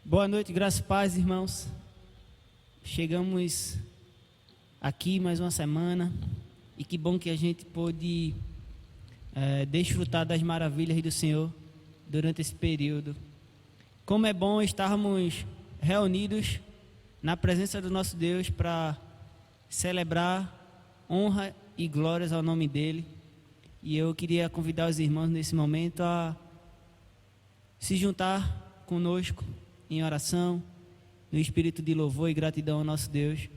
Boa noite, graças e paz, irmãos. Chegamos aqui mais uma semana e que bom que a gente pôde desfrutar das maravilhas do Senhor durante esse período. Como é bom estarmos reunidos na presença do nosso Deus para celebrar honra e glórias ao nome dEle. E eu queria convidar os irmãos nesse momento a se juntar conosco em oração, no espírito de louvor e gratidão ao nosso Deus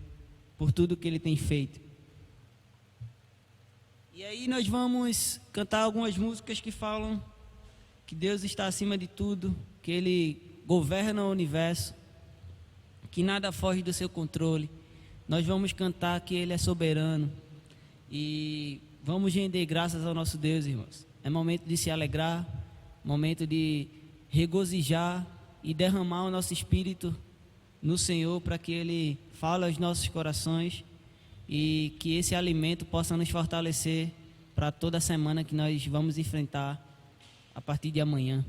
por tudo que Ele tem feito. E aí nós vamos cantar algumas músicas que falam que Deus está acima de tudo, que Ele governa o universo, que nada foge do seu controle. Nós vamos cantar que Ele é soberano e vamos render graças ao nosso Deus, irmãos. É momento de se alegrar, momento de regozijar e derramar o nosso espírito no Senhor para que Ele fale aos nossos corações e que esse alimento possa nos fortalecer para toda a semana que nós vamos enfrentar a partir de amanhã.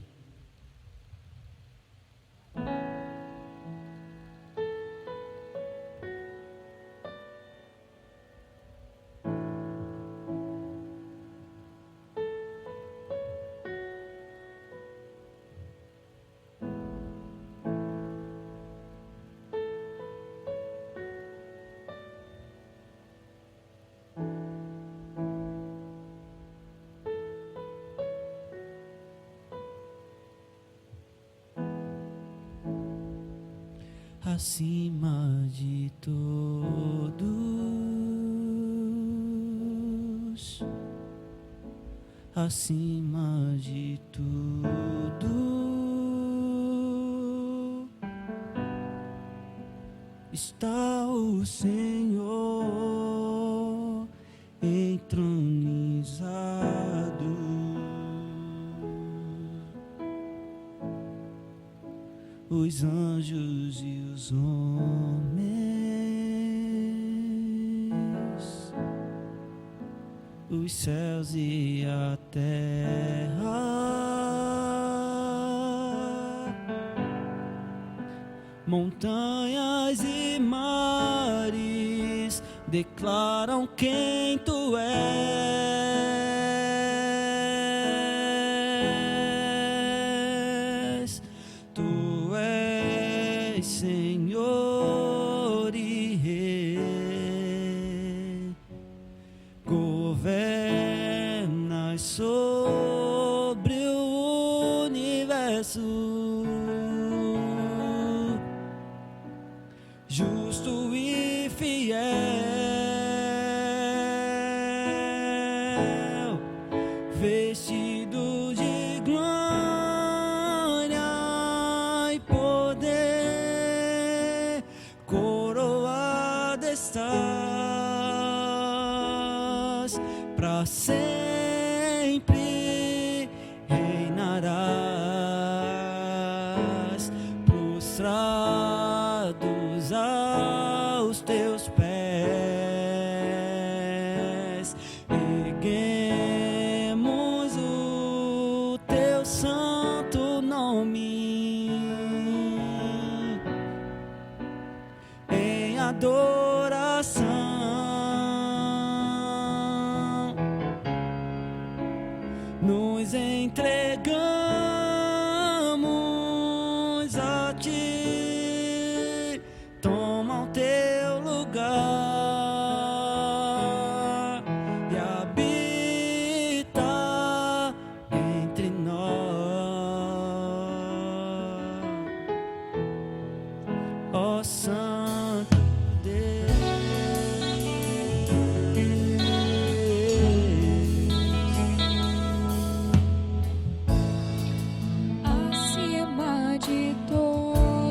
Acima de todos, acima de tudo, está o Senhor entronizado. Os anjos e os homens, os céus e a terra, montanhas e mares declaram quem tu és. Senhor e Rei, governas sobre o universo, justo e fiel, vestido de glória e poder, coroada estás, para sempre reinarás, prostrados aos teus pés, erguemos o teu santo nome em adoração, nos entregamos a ti, toma o teu lugar e habita entre nós, ó Santo Deus. Acima de todos,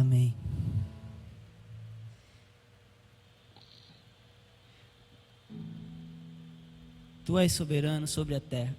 Amém. Tu és soberano sobre a terra.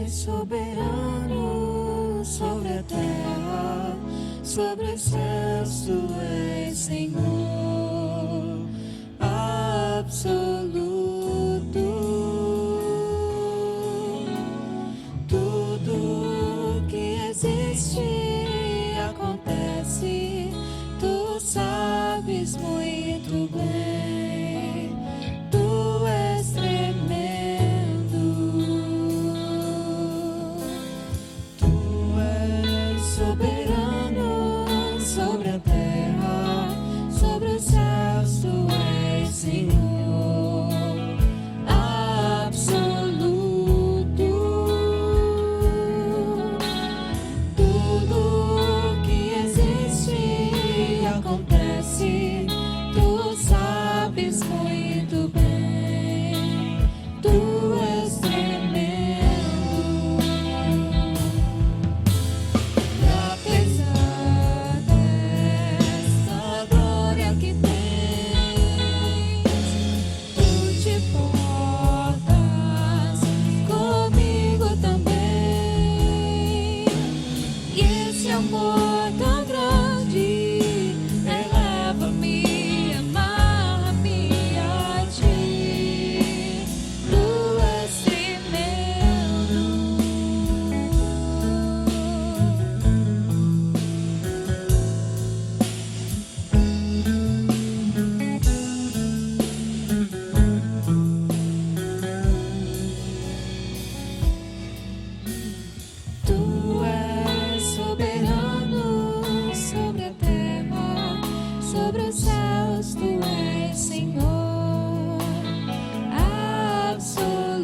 Soberano sobre a terra, sobre os céus, tu és Senhor absoluto. Tudo que existe acontece, tu sabes muito bem. Tu és tremendo. Soberano sobre a terra, sobre os céus, tu és Senhor absoluto. Tudo que existe acontece, tu sabes muito bem. Tu és tremendo. Amor tão grande, eleva-me, amarra-me a ti. Tu és tremendo. Tu és soberano sobre a terra, sobre os céus, tu és Senhor absoluto.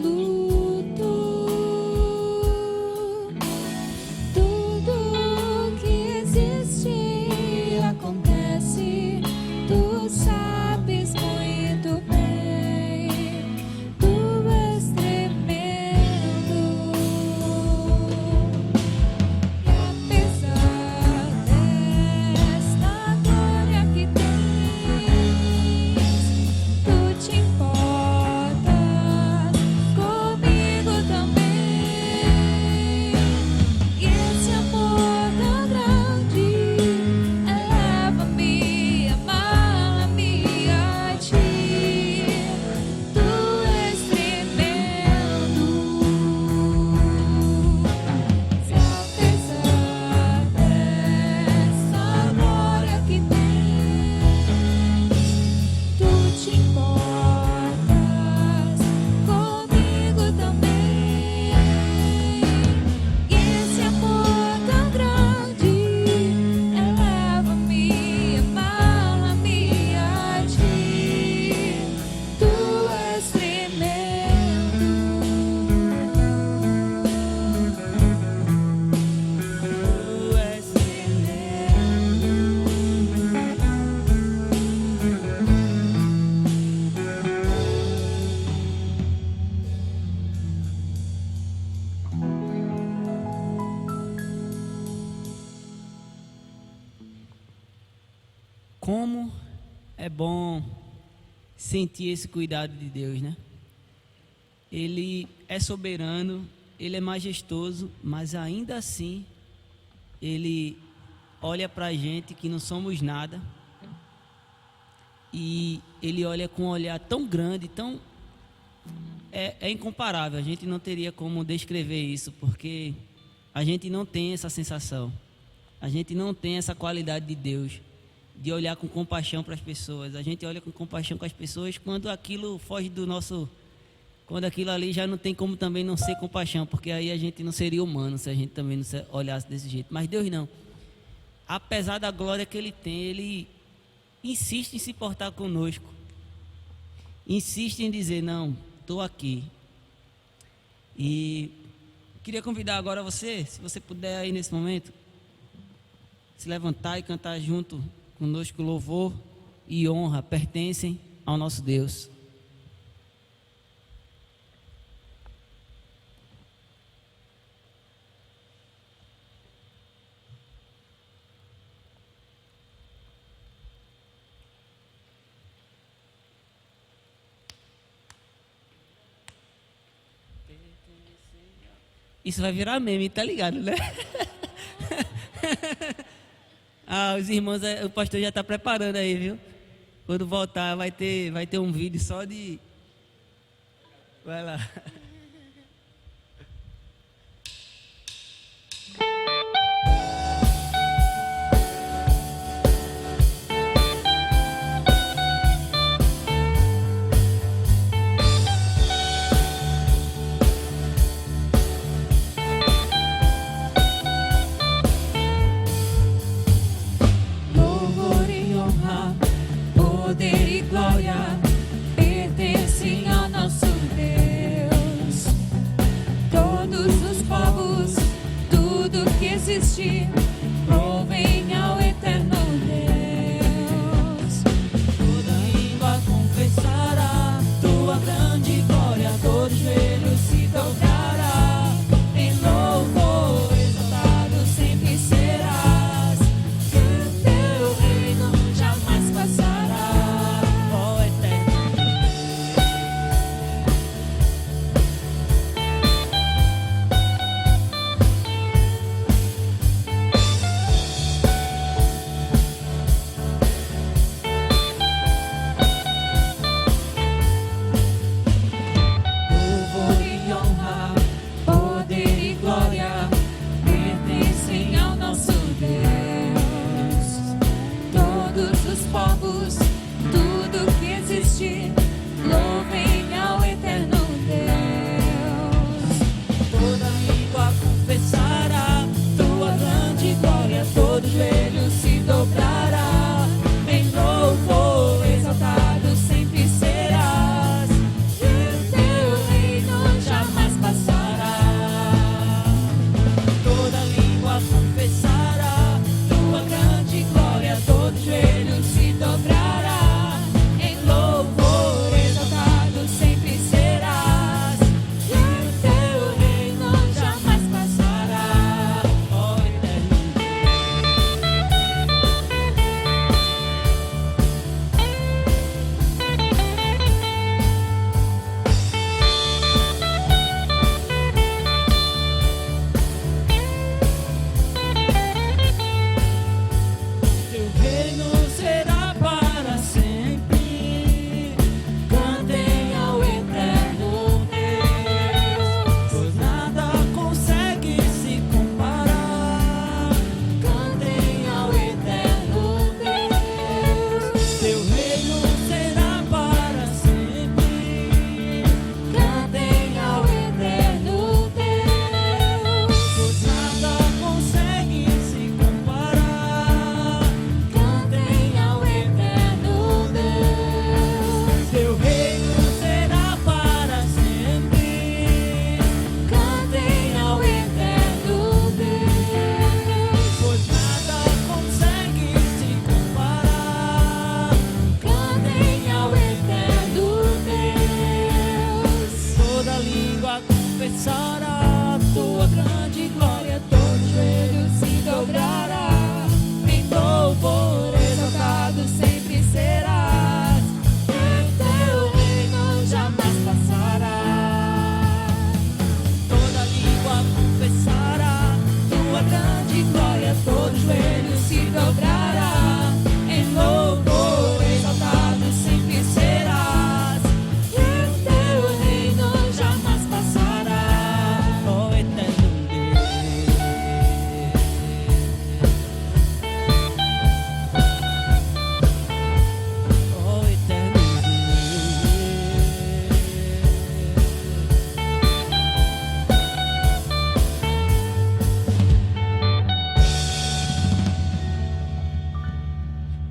Tudo que existe acontece, tu sabes muito bem. Tu és tremendo. Apesar desta glória que tens, tu te importas comigo também. E esse amor tão grande eleva-me, amarra-me a ti. Tu és tremendo. Apesar dessa glória que tens, tu te importas comigo também. E esse amor tão grande eleva-me, amarra-me a ti. Tu és tremendo. Tu és Como é bom sentir esse cuidado de Deus, né? Ele é soberano, ele é majestoso, mas ainda assim ele olha para a gente que não somos nada e ele olha com um olhar tão grande, tão é incomparável. A gente não teria como descrever isso, porque a gente não tem essa sensação, a gente não tem essa qualidade de Deus, de olhar com compaixão para as pessoas. A gente olha com compaixão com as pessoas quando aquilo foge do nosso, quando aquilo ali já não tem como também não ser compaixão, porque aí a gente não seria humano se a gente também não olhasse desse jeito. Mas Deus não. Apesar da glória que ele tem, insiste em se portar conosco. Insiste em dizer, não, estou aqui. E queria convidar agora você, se você puder aí nesse momento, se levantar e cantar junto conosco. Louvor e honra pertencem ao nosso Deus. Isso vai virar meme, tá ligado, né? Os irmãos, o pastor já está preparando aí, viu? Quando voltar vai ter um vídeo só de... Vai lá. Louvor e honra, poder e glória pertencem ao nosso Deus. Todos os povos, tudo que existe, provém ao eterno Deus. Toda língua confessará tua grande glória, todo joelho se dobrará. Em louvor exaltado sempre serás, que o teu reino jamais passará. Ó eterno.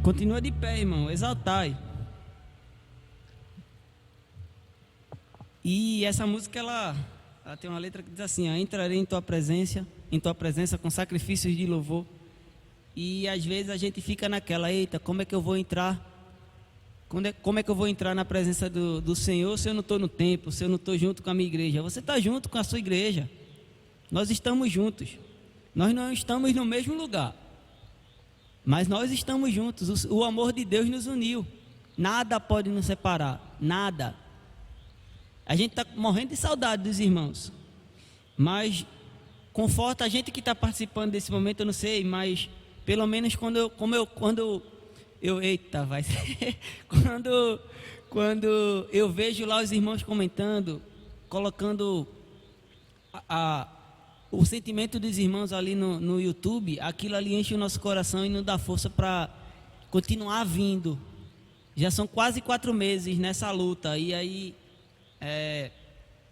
Continua de pé, irmão, exaltai. E essa música, ela tem uma letra que diz assim, ó, entrarei em tua presença com sacrifícios de louvor. E às vezes a gente fica naquela, eita, como é que eu vou entrar? Como é que eu vou entrar na presença do Senhor se eu não estou no templo, se eu não estou junto com a minha igreja? Você está junto com a sua igreja. Nós estamos juntos. Nós não estamos no mesmo lugar, mas nós estamos juntos. O amor de Deus nos uniu. Nada pode nos separar, nada. A gente está morrendo de saudade dos irmãos, mas conforta a gente que está participando desse momento, eu não sei, mas pelo menos quando eu vejo lá os irmãos comentando, colocando o sentimento dos irmãos ali no YouTube, aquilo ali enche o nosso coração e nos dá força para continuar vindo. Já são quase 4 meses nessa luta, e aí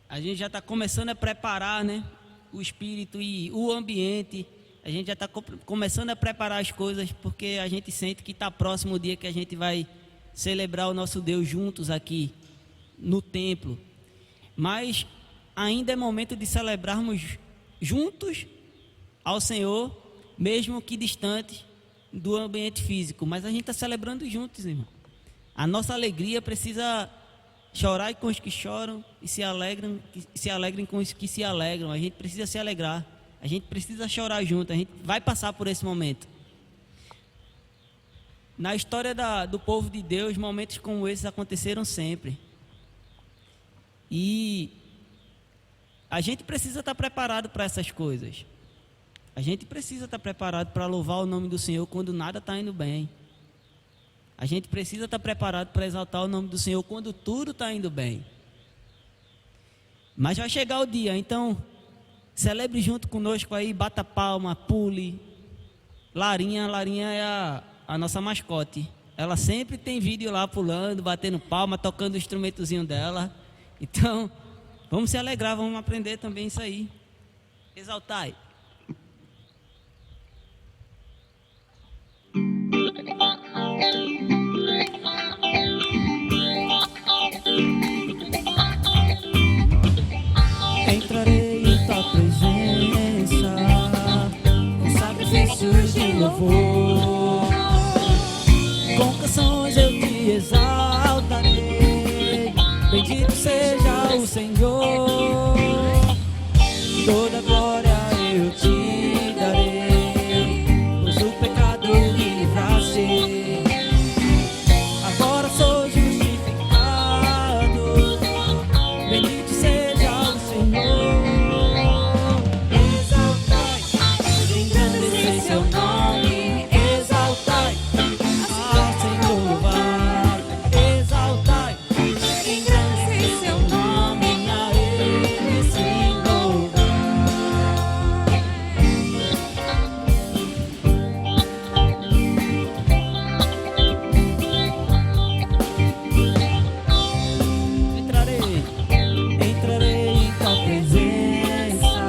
a gente já está começando a preparar, né, o espírito e o ambiente. A gente já está começando a preparar as coisas, porque a gente sente que está próximo o dia que a gente vai celebrar o nosso Deus juntos aqui no templo. Mas ainda é momento de celebrarmos juntos ao Senhor, mesmo que distante do ambiente físico. Mas a gente está celebrando juntos, irmão. A nossa alegria precisa chorar com os que choram e se alegrem com os que se alegram. A gente precisa se alegrar. A gente precisa chorar junto. A gente vai passar por esse momento. Na história do povo de Deus, momentos como esses aconteceram sempre. E a gente precisa estar preparado para essas coisas. A gente precisa estar preparado para louvar o nome do Senhor quando nada está indo bem. A gente precisa estar preparado para exaltar o nome do Senhor quando tudo está indo bem. Mas vai chegar o dia, então celebre junto conosco aí, bata palma, pule. Larinha é a nossa mascote. Ela sempre tem vídeo lá pulando, batendo palma, tocando o instrumentozinho dela. Então, vamos se alegrar, vamos aprender também isso aí. Exaltai. Entrarei em tua presença com sacrifícios de louvor, com canções eu te exaltarei. Bendito seja o Senhor, toda glória eu te darei, pois o pecado me livraste. Agora sou justificado. Bendito seja o Senhor. Exaltai, engrandecei seu nome. Exaltai, ao Senhor louvai. Exaltai, engrandecei seu nome, a Ele sim louvai. Entrarei em tua presença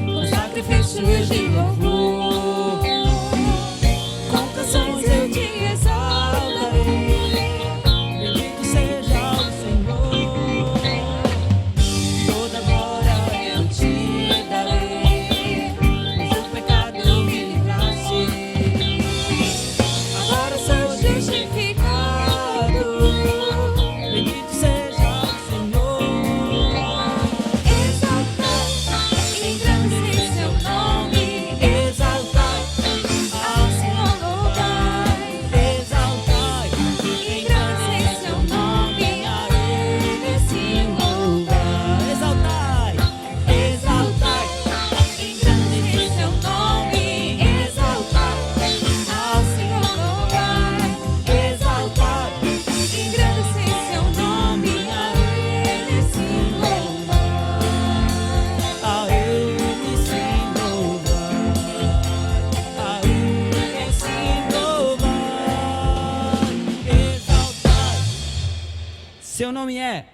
com sacrifícios de louvor, com canções eu te exaltarei. Bendito seja o Senhor, toda glória eu te darei, pois o pecado me livraste. Agora sou justificado. Bendito seja o Senhor. Exaltai, engrandecei seu nome. Exaltai, ao Senhor louvai. Exaltai, engrandecei seu nome, a Ele sim louvai. Exaltai, exaltai, engrandecei seu nome. Exaltai, ao Senhor louvai. Exaltai, engrandecei seu nome, a Ele sim louvai. A Ele sim louvai. A Ele sim louvai. Exaltai. Seu nome é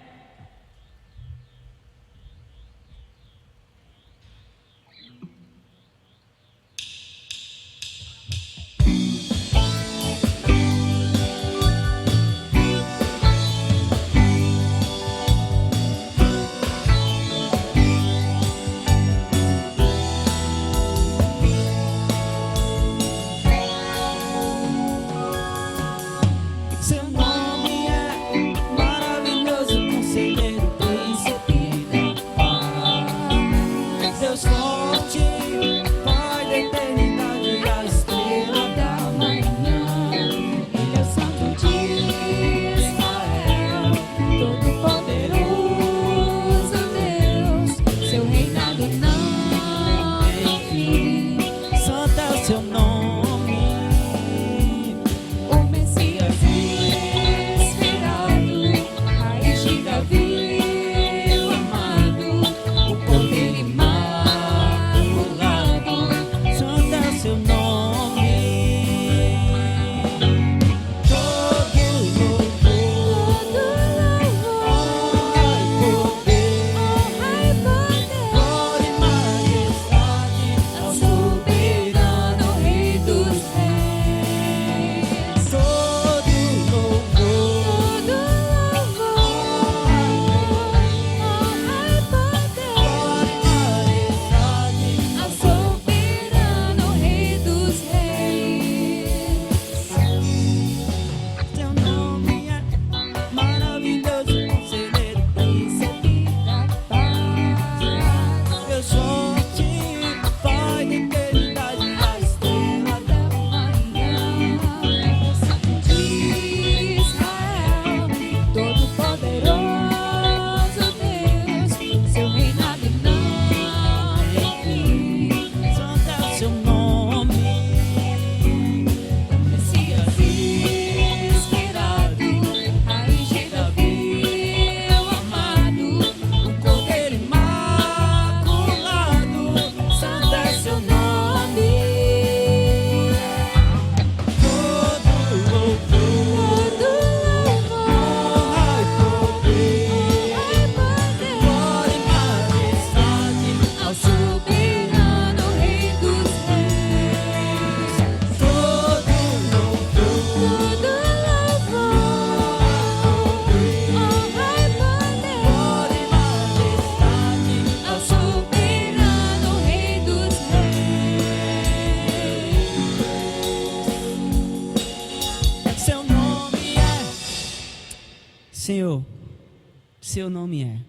Senhor, seu nome é.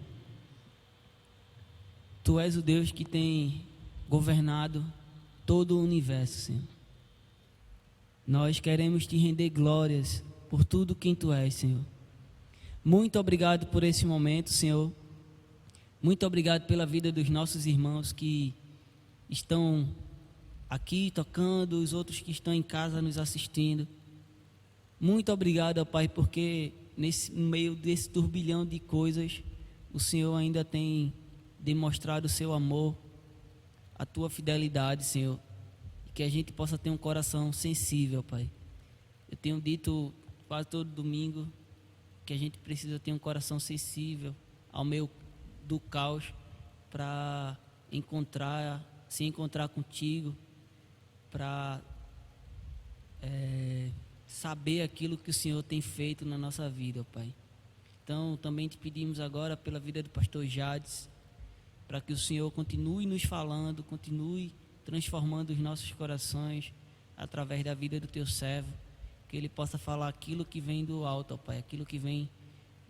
Tu és o Deus que tem governado todo o universo, Senhor. Nós queremos te render glórias por tudo quem tu és, Senhor. Muito obrigado por esse momento, Senhor. Muito obrigado pela vida dos nossos irmãos que estão aqui tocando, os outros que estão em casa nos assistindo. Muito obrigado, ó Pai, porque no meio desse turbilhão de coisas, o Senhor ainda tem demonstrado o seu amor, a tua fidelidade, Senhor. E que a gente possa ter um coração sensível, Pai. Eu tenho dito quase todo domingo que a gente precisa ter um coração sensível ao meio do caos para se encontrar contigo, para saber aquilo que o Senhor tem feito na nossa vida, ó Pai. Então, também te pedimos agora pela vida do pastor Jades, para que o Senhor continue nos falando, continue transformando os nossos corações através da vida do teu servo, que ele possa falar aquilo que vem do alto, ó Pai, aquilo que vem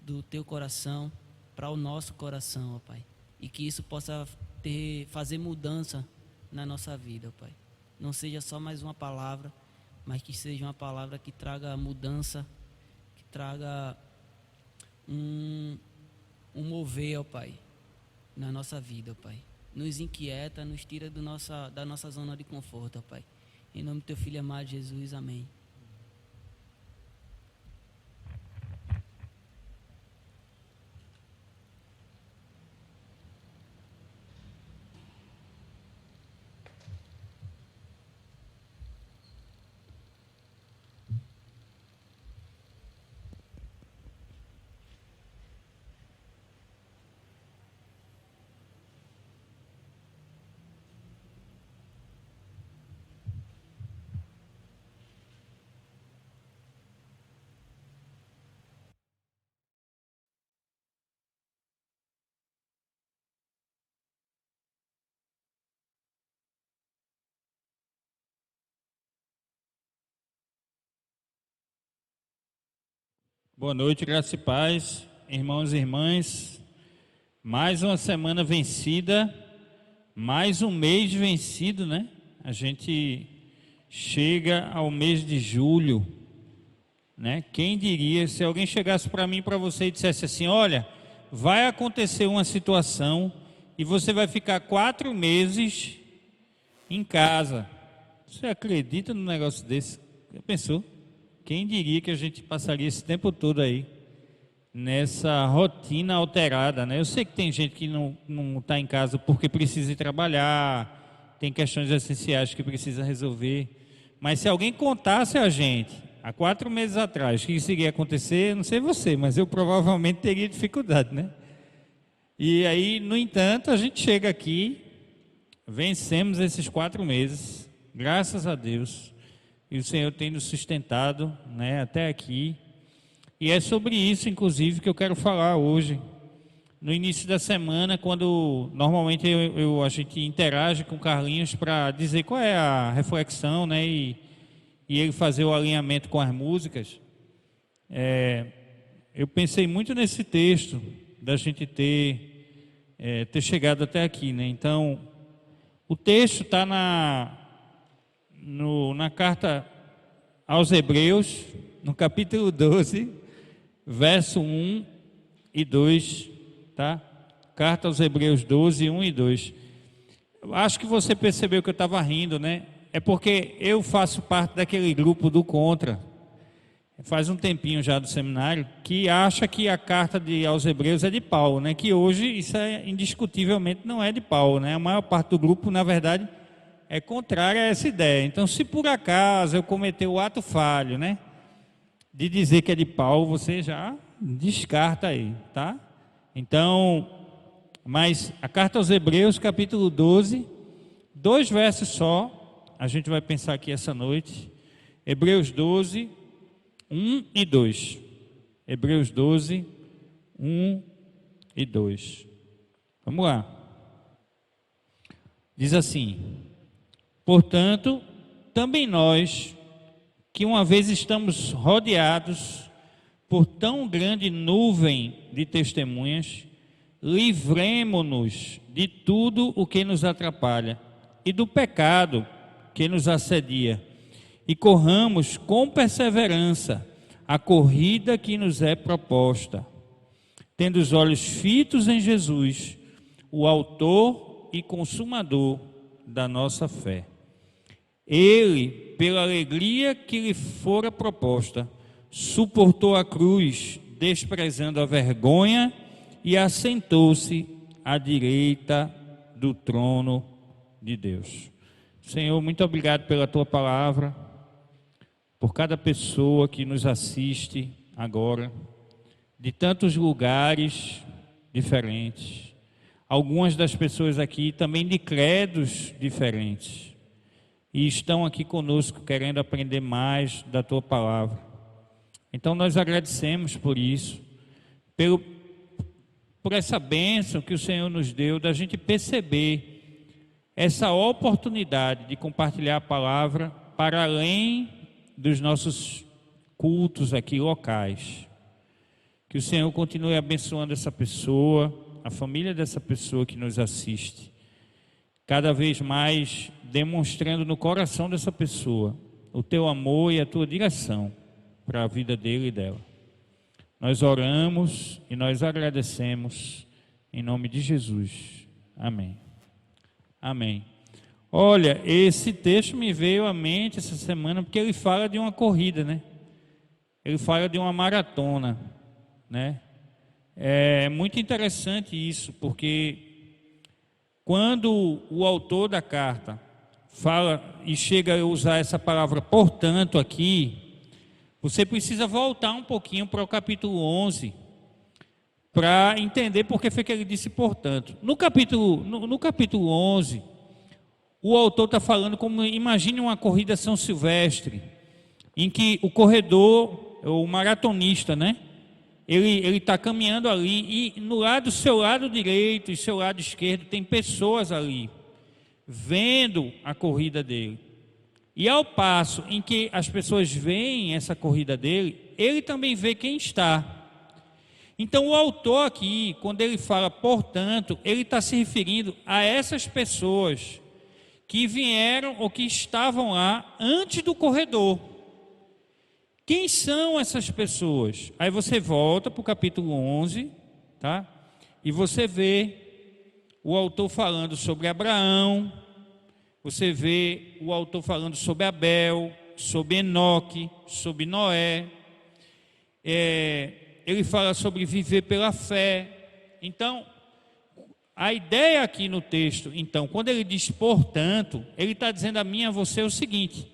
do teu coração para o nosso coração, ó Pai, e que isso possa fazer mudança na nossa vida, ó Pai. Não seja só mais uma palavra, mas que seja uma palavra que traga mudança, que traga um mover, ó Pai, na nossa vida, ó Pai. Nos inquieta, nos tira da nossa zona de conforto, ó Pai. Em nome do teu filho amado Jesus, amém. Boa noite, graça e paz, irmãos e irmãs. Mais uma semana vencida, mais um mês vencido, né? A gente chega ao mês de julho, né? Quem diria, se alguém chegasse para mim, para você e dissesse assim: olha, vai acontecer uma situação e você vai ficar 4 meses em casa. Você acredita num negócio desse? Já pensou? Quem diria que a gente passaria esse tempo todo aí, nessa rotina alterada, né? Eu sei que tem gente que não está em casa porque precisa ir trabalhar, tem questões essenciais que precisa resolver, mas se alguém contasse a gente, há 4 meses atrás, que isso iria acontecer, não sei você, mas eu provavelmente teria dificuldade, né? E aí, no entanto, a gente chega aqui, vencemos esses 4 meses, graças a Deus. E o Senhor tem nos sustentado, né, até aqui. E é sobre isso, inclusive, que eu quero falar hoje. No início da semana, quando normalmente a gente interage com o Carlinhos para dizer qual é a reflexão, né, e ele fazer o alinhamento com as músicas, eu pensei muito nesse texto, da gente ter chegado até aqui, né? Então, o texto está na carta aos Hebreus, no capítulo 12, verso 1 e 2, tá? Carta aos Hebreus 12, 1 e 2. Acho que você percebeu que eu estava rindo, né? É porque eu faço parte daquele grupo do Contra, faz um tempinho já do seminário, que acha que a carta aos Hebreus é de Paulo, né? Que hoje isso indiscutivelmente não é de Paulo, né? A maior parte do grupo, na verdade, é contrária a essa ideia. Então, se por acaso eu cometer o ato falho, né, de dizer que é de Paulo, você já descarta aí, tá? Então, mas a carta aos Hebreus, capítulo 12, 2 versos só, a gente vai pensar aqui essa noite. Hebreus 12, 1 e 2. Hebreus 12, 1 e 2. Vamos lá. Diz assim: portanto, também nós, que uma vez estamos rodeados por tão grande nuvem de testemunhas, livremo-nos de tudo o que nos atrapalha e do pecado que nos assedia, e corramos com perseverança a corrida que nos é proposta, tendo os olhos fitos em Jesus, o autor e consumador da nossa fé. Ele, pela alegria que lhe fora proposta, suportou a cruz, desprezando a vergonha, e assentou-se à direita do trono de Deus. Senhor, muito obrigado pela tua palavra, por cada pessoa que nos assiste agora, de tantos lugares diferentes. Algumas das pessoas aqui também de credos diferentes, e estão aqui conosco querendo aprender mais da tua palavra. Então nós agradecemos por isso, por essa bênção que o Senhor nos deu, da gente perceber essa oportunidade de compartilhar a palavra para além dos nossos cultos aqui locais. Que o Senhor continue abençoando essa pessoa, a família dessa pessoa que nos assiste, cada vez mais demonstrando no coração dessa pessoa o teu amor e a tua direção para a vida dele e dela. Nós oramos e nós agradecemos em nome de Jesus. Amém. Amém. Olha, esse texto me veio à mente essa semana porque ele fala de uma corrida, né? Ele fala de uma maratona, né? É muito interessante isso, porque quando o autor da carta fala e chega a usar essa palavra portanto aqui, você precisa voltar um pouquinho para o capítulo 11 para entender por que foi que ele disse portanto. No capítulo 11, o autor está falando como, imagine uma corrida São Silvestre, em que o corredor, o maratonista, né? Ele está caminhando ali e no seu lado direito e seu lado esquerdo tem pessoas ali, vendo a corrida dele. E ao passo em que as pessoas veem essa corrida dele, ele também vê quem está. Então o autor aqui, quando ele fala portanto, ele está se referindo a essas pessoas que vieram ou que estavam lá antes do corredor. Quem são essas pessoas? Aí você volta para o capítulo 11, tá? E você vê o autor falando sobre Abraão, você vê o autor falando sobre Abel, sobre Enoque, sobre Noé. Ele fala sobre viver pela fé. Então, a ideia aqui no texto, então, quando ele diz portanto, ele está dizendo a mim e a você o seguinte: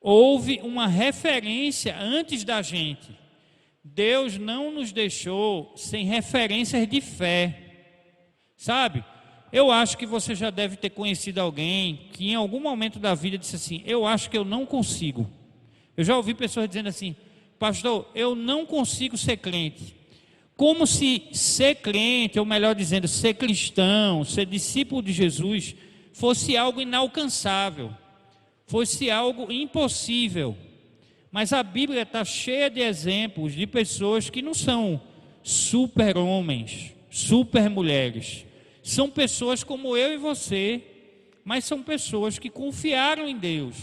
houve uma referência antes da gente. Deus não nos deixou sem referências de fé, sabe? Eu acho que você já deve ter conhecido alguém que em algum momento da vida disse assim: eu acho que eu não consigo. Eu já ouvi pessoas dizendo assim: pastor, eu não consigo ser crente. Como se ser crente, ou melhor dizendo, ser cristão, ser discípulo de Jesus, fosse algo inalcançável, fosse algo impossível. Mas a Bíblia está cheia de exemplos de pessoas que não são super homens, super mulheres. São pessoas como eu e você, mas são pessoas que confiaram em Deus,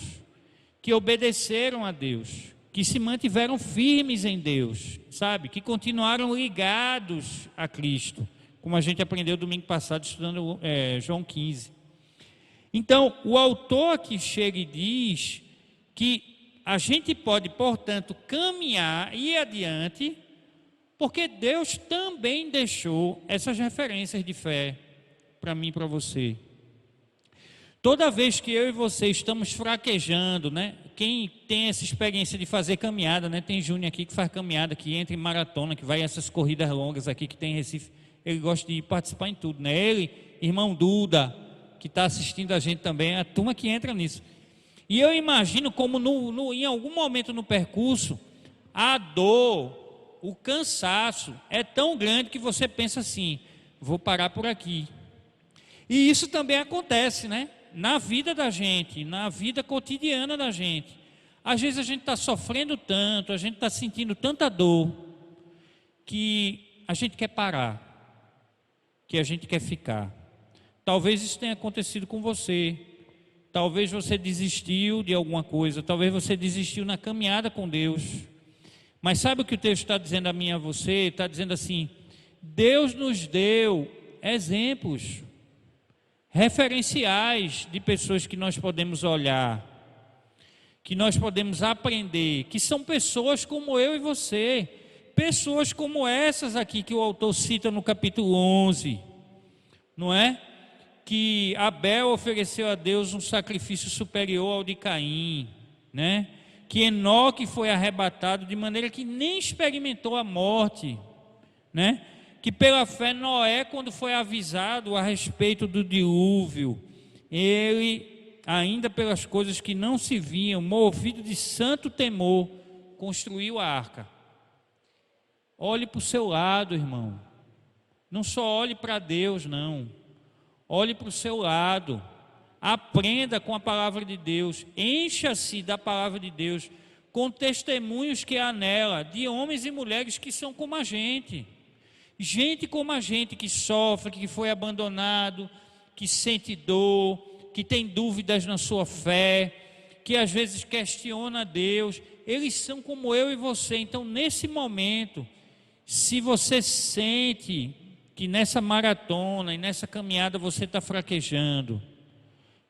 que obedeceram a Deus, que se mantiveram firmes em Deus, sabe? Que continuaram ligados a Cristo, como a gente aprendeu domingo passado estudando João 15. Então, o autor aqui chega e diz que a gente pode, portanto, caminhar e ir adiante, porque Deus também deixou essas referências de fé para mim e para você. Toda vez que eu e você estamos fraquejando, né? Quem tem essa experiência de fazer caminhada, né? Tem Júnior aqui que faz caminhada, que entra em maratona, que vai a essas corridas longas aqui que tem em Recife. Ele gosta de participar em tudo, né? Ele, irmão Duda, que está assistindo a gente também, a turma que entra nisso. E eu imagino como em algum momento no percurso, a dor, o cansaço é tão grande que você pensa assim: vou parar por aqui. E isso também acontece, né? Na vida da gente, na vida cotidiana da gente. Às vezes a gente está sofrendo tanto, a gente está sentindo tanta dor, que a gente quer parar, que a gente quer ficar. Talvez isso tenha acontecido com você. Talvez você desistiu de alguma coisa, talvez você desistiu na caminhada com Deus. Mas sabe o que o texto está dizendo a mim e a você? Está dizendo assim: Deus nos deu exemplos, referenciais de pessoas que nós podemos olhar, que nós podemos aprender, que são pessoas como eu e você, pessoas como essas aqui que o autor cita no capítulo 11, não é? Que Abel ofereceu a Deus um sacrifício superior ao de Caim, né? Que Enoque foi arrebatado de maneira que nem experimentou a morte, né? Que pela fé Noé, quando foi avisado a respeito do dilúvio, ele, ainda pelas coisas que não se viam, movido de santo temor, construiu a arca. Olhe para o seu lado, irmão. Não só olhe para Deus, não. Olhe para o seu lado, aprenda com a palavra de Deus, encha-se da palavra de Deus, com testemunhos que há nela, de homens e mulheres que são como a gente como a gente, que sofre, que foi abandonado, que sente dor, que tem dúvidas na sua fé, que às vezes questiona Deus. Eles são como eu e você. Então, nesse momento, se você sente que nessa maratona e nessa caminhada você está fraquejando,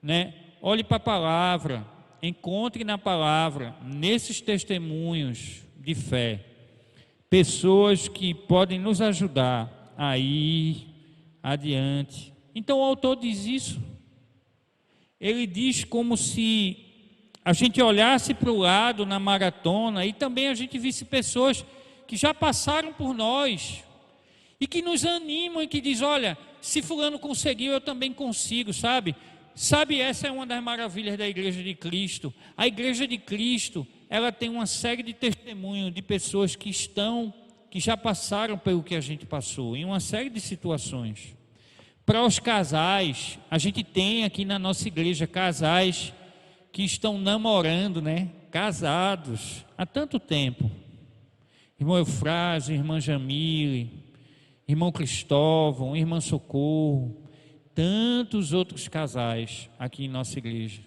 né? Olhe para a palavra, encontre na palavra, nesses testemunhos de fé, pessoas que podem nos ajudar a ir adiante. Então o autor diz isso. Ele diz como se a gente olhasse para o lado na maratona e também a gente visse pessoas que já passaram por nós e que nos animam e que diz: olha, se fulano conseguiu, eu também consigo, sabe? Sabe, essa é uma das maravilhas da Igreja de Cristo. A Igreja de Cristo, ela tem uma série de testemunhos de pessoas que já passaram pelo que a gente passou, em uma série de situações. Para os casais, a gente tem aqui na nossa igreja casais que estão namorando, né? Casados há tanto tempo. Irmão Eufrásio, irmã Jamile, irmão Cristóvão, irmã Socorro, tantos outros casais aqui em nossa igreja,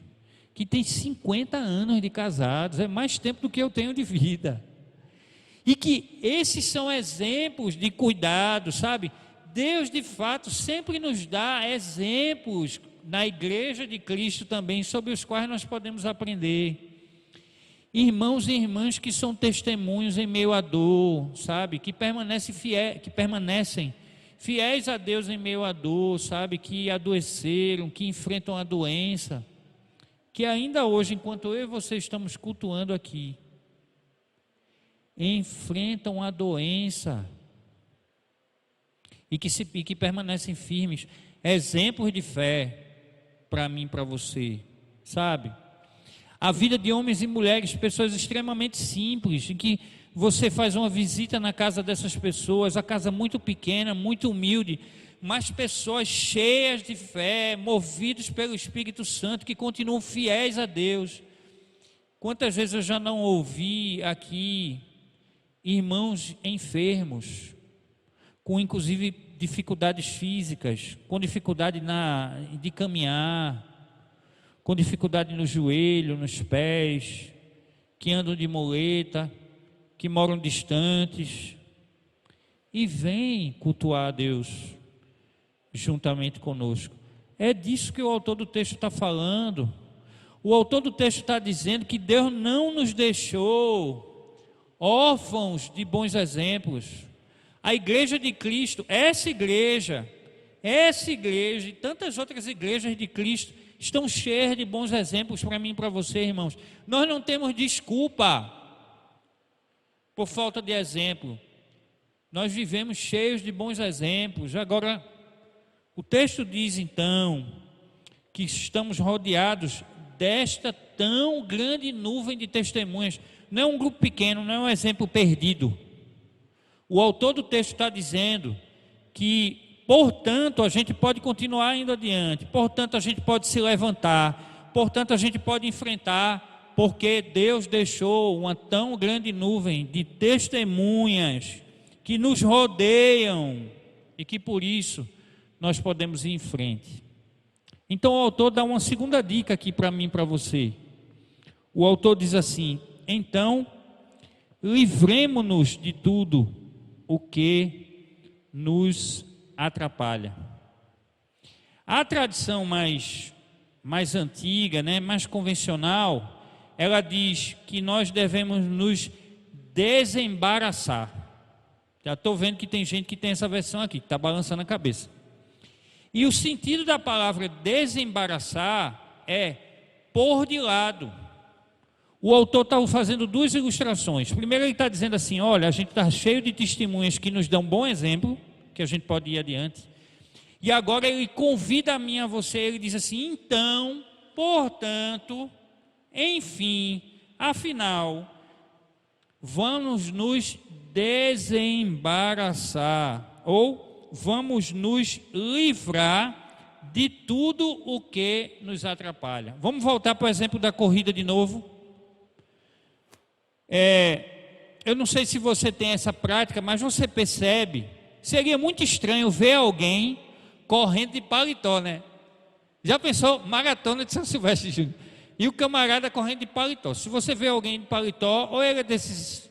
que tem 50 anos de casados, é mais tempo do que eu tenho de vida. E que esses são exemplos de cuidado, sabe? Deus de fato sempre nos dá exemplos na Igreja de Cristo também, sobre os quais nós podemos aprender. Irmãos e irmãs que são testemunhos em meio à dor, sabe? Que permanecem fiéis a Deus em meio à dor, sabe? Que adoeceram, que enfrentam a doença, que ainda hoje, enquanto eu e você estamos cultuando aqui, enfrentam a doença e que permanecem firmes, exemplos de fé para mim e para você, sabe? A vida de homens e mulheres, pessoas extremamente simples, em que você faz uma visita na casa dessas pessoas, a casa muito pequena, muito humilde, mas pessoas cheias de fé, movidos pelo Espírito Santo, que continuam fiéis a Deus. Quantas vezes eu já não ouvi aqui irmãos enfermos, com inclusive dificuldades físicas, com dificuldade de caminhar, com dificuldade no joelho, nos pés, que andam de muleta, que moram distantes, e vêm cultuar a Deus juntamente conosco. É disso que o autor do texto está falando. O autor do texto está dizendo que Deus não nos deixou órfãos de bons exemplos. A Igreja de Cristo, essa igreja e tantas outras igrejas de Cristo estão cheias de bons exemplos para mim e para você, irmãos. Nós não temos desculpa por falta de exemplo. Nós vivemos cheios de bons exemplos. Agora, o texto diz então que estamos rodeados desta tão grande nuvem de testemunhas. Não é um grupo pequeno, não é um exemplo perdido. O autor do texto está dizendo que, portanto, a gente pode continuar indo adiante, portanto, a gente pode se levantar, portanto, a gente pode enfrentar porque Deus deixou uma tão grande nuvem de testemunhas que nos rodeiam e que por isso nós podemos ir em frente. Então o autor dá uma segunda dica aqui para mim e para você. O autor diz assim: então livremo-nos de tudo o que nos atrapalha. A tradição mais antiga, né, mais convencional, ela diz que nós devemos nos desembaraçar. Já estou vendo que tem gente que tem essa versão aqui, que está balançando a cabeça. E o sentido da palavra desembaraçar é pôr de lado. O autor está fazendo duas ilustrações. Primeiro ele está dizendo assim: olha, a gente está cheio de testemunhas que nos dão um bom exemplo, que a gente pode ir adiante. E agora ele convida a mim e a você, ele diz assim: então, portanto, enfim, afinal, vamos nos desembaraçar, ou vamos nos livrar de tudo o que nos atrapalha. Vamos voltar para o exemplo da corrida de novo. Eu não sei se você tem essa prática, mas você percebe, seria muito estranho ver alguém correndo de paletó, né? Já pensou? Maratona de São Silvestre, Júnior, e o camarada correndo de paletó. Se você vê alguém de paletó, ou ele é desses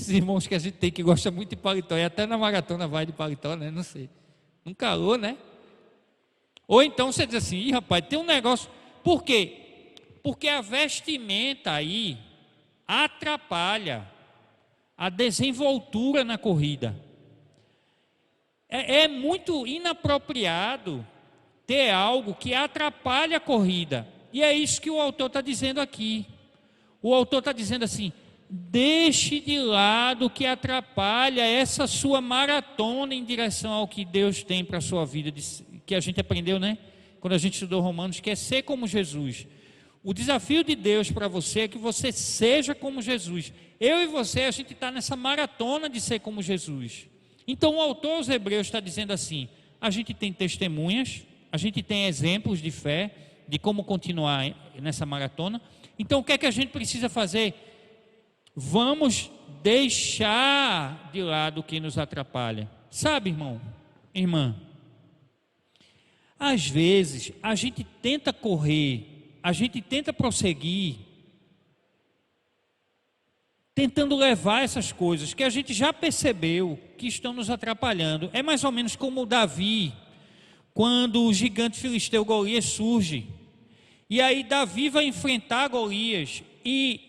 irmãos que a gente tem que gosta muito de paletó, e até na maratona vai de paletó, né? Não sei, um calor, né? Ou então você diz assim: ih, rapaz, tem um negócio. Por quê? Porque a vestimenta aí atrapalha a desenvoltura na corrida. É muito inapropriado ter algo que atrapalha a corrida. E é isso que o autor está dizendo aqui. O autor está dizendo assim: deixe de lado o que atrapalha essa sua maratona em direção ao que Deus tem para a sua vida, que a gente aprendeu, né? Quando a gente estudou Romanos, que é ser como Jesus. O desafio de Deus para você é que você seja como Jesus. Eu e você, a gente está nessa maratona de ser como Jesus. Então o autor aos Hebreus está dizendo assim: a gente tem testemunhas, a gente tem exemplos de fé, de como continuar nessa maratona. Então o que é que a gente precisa fazer? Vamos deixar de lado o que nos atrapalha. Sabe, irmão, irmã, às vezes a gente tenta correr, a gente tenta prosseguir, tentando levar essas coisas que a gente já percebeu que estão nos atrapalhando. É mais ou menos como Davi, quando o gigante filisteu Golias surge. E aí Davi vai enfrentar Golias e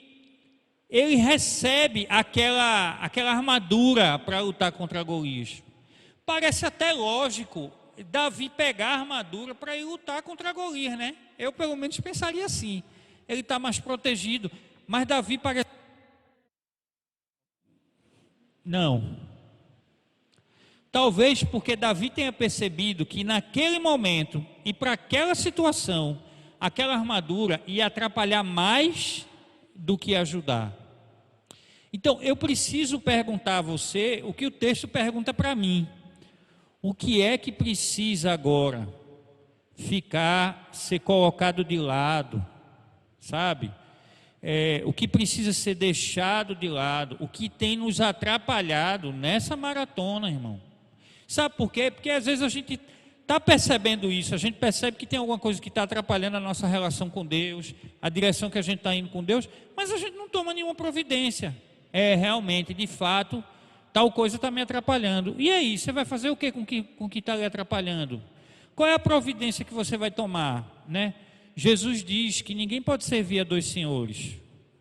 ele recebe aquela armadura para lutar contra Golias. Parece até lógico Davi pegar a armadura para ir lutar contra Golias, né? Eu pelo menos pensaria assim. Ele está mais protegido. Mas Davi parece... Não. Talvez porque Davi tenha percebido que naquele momento e para aquela situação, aquela armadura ia atrapalhar mais do que ajudar. Então eu preciso perguntar a você o que o texto pergunta para mim: o que é que precisa agora ser colocado de lado, sabe? O que precisa ser deixado de lado, o que tem nos atrapalhado nessa maratona, irmão. Sabe por quê? Porque às vezes a gente está percebendo isso, a gente percebe que tem alguma coisa que está atrapalhando a nossa relação com Deus, a direção que a gente está indo com Deus, mas a gente não toma nenhuma providência. Realmente, de fato, tal coisa está me atrapalhando. E aí, você vai fazer o quê com o que está lhe atrapalhando? Qual é a providência que você vai tomar, né? Jesus diz que ninguém pode servir a dois senhores.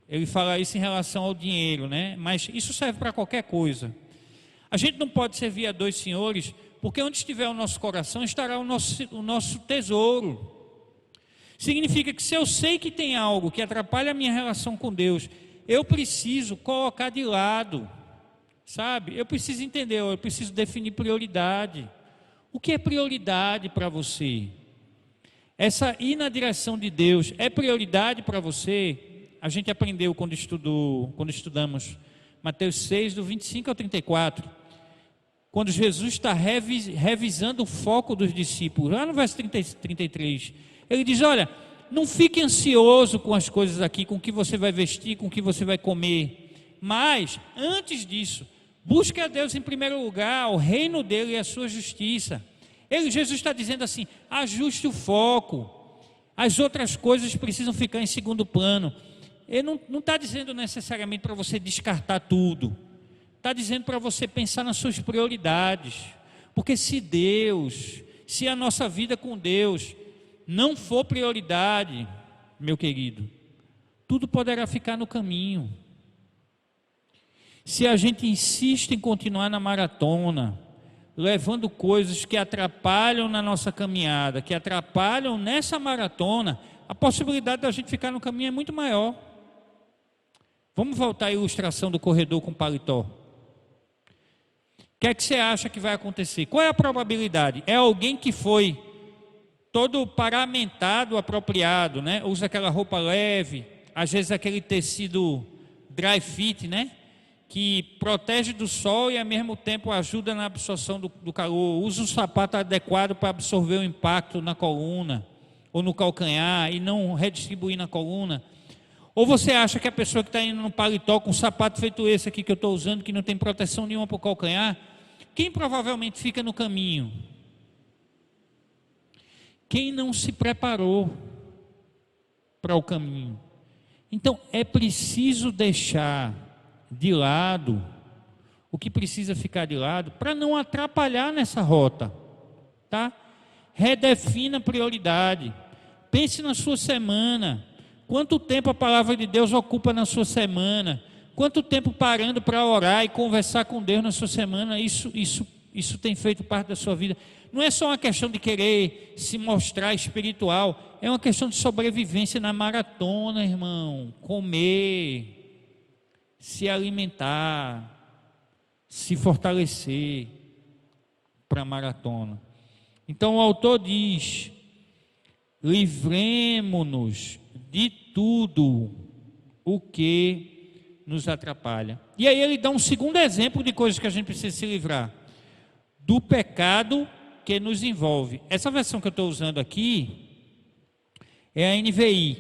Ele fala isso em relação ao dinheiro, né? Mas isso serve para qualquer coisa. A gente não pode servir a dois senhores, porque onde estiver o nosso coração estará o nosso tesouro. Significa que se eu sei que tem algo que atrapalha a minha relação com Deus, eu preciso colocar de lado, sabe? Eu preciso entender, eu preciso definir prioridade. O que é prioridade para você? Essa ir na direção de Deus é prioridade para você? A gente aprendeu quando estudamos Mateus 6, do 25 ao 34, quando Jesus está revisando o foco dos discípulos, lá no verso 33, ele diz: olha, não fique ansioso com as coisas aqui, com o que você vai vestir, com o que você vai comer. Mas, antes disso, busque a Deus em primeiro lugar, o reino dele e a sua justiça. Jesus está dizendo assim, ajuste o foco. As outras coisas precisam ficar em segundo plano. Ele não está dizendo necessariamente para você descartar tudo. Está dizendo para você pensar nas suas prioridades. Porque se a nossa vida com Deus não for prioridade, meu querido, tudo poderá ficar no caminho. Se a gente insiste em continuar na maratona, levando coisas que atrapalham na nossa caminhada, que atrapalham nessa maratona, a possibilidade da gente ficar no caminho é muito maior. Vamos voltar à ilustração do corredor com paletó. O que é que você acha que vai acontecer? Qual é a probabilidade? É alguém que foi todo paramentado, apropriado, né? Usa aquela roupa leve, às vezes aquele tecido dry fit, né? Que protege do sol e ao mesmo tempo ajuda na absorção do calor. Usa um sapato adequado para absorver o impacto na coluna ou no calcanhar e não redistribuir na coluna. Ou você acha que a pessoa que está indo no paletó com um sapato feito esse aqui que eu estou usando, que não tem proteção nenhuma para o calcanhar, quem provavelmente fica no caminho? Quem não se preparou para o caminho. Então é preciso deixar de lado o que precisa ficar de lado para não atrapalhar nessa rota, tá? Redefina a prioridade. Pense na sua semana. Quanto tempo a palavra de Deus ocupa na sua semana? Quanto tempo parando para orar e conversar com Deus na sua semana? Isso tem feito parte da sua vida. Não é só uma questão de querer se mostrar espiritual, é uma questão de sobrevivência na maratona, irmão. Comer, se alimentar, se fortalecer para a maratona. Então o autor diz: livremo-nos de tudo o que nos atrapalha. E aí ele dá um segundo exemplo de coisas que a gente precisa se livrar: do pecado que nos envolve. Essa versão que eu estou usando aqui é a NVI.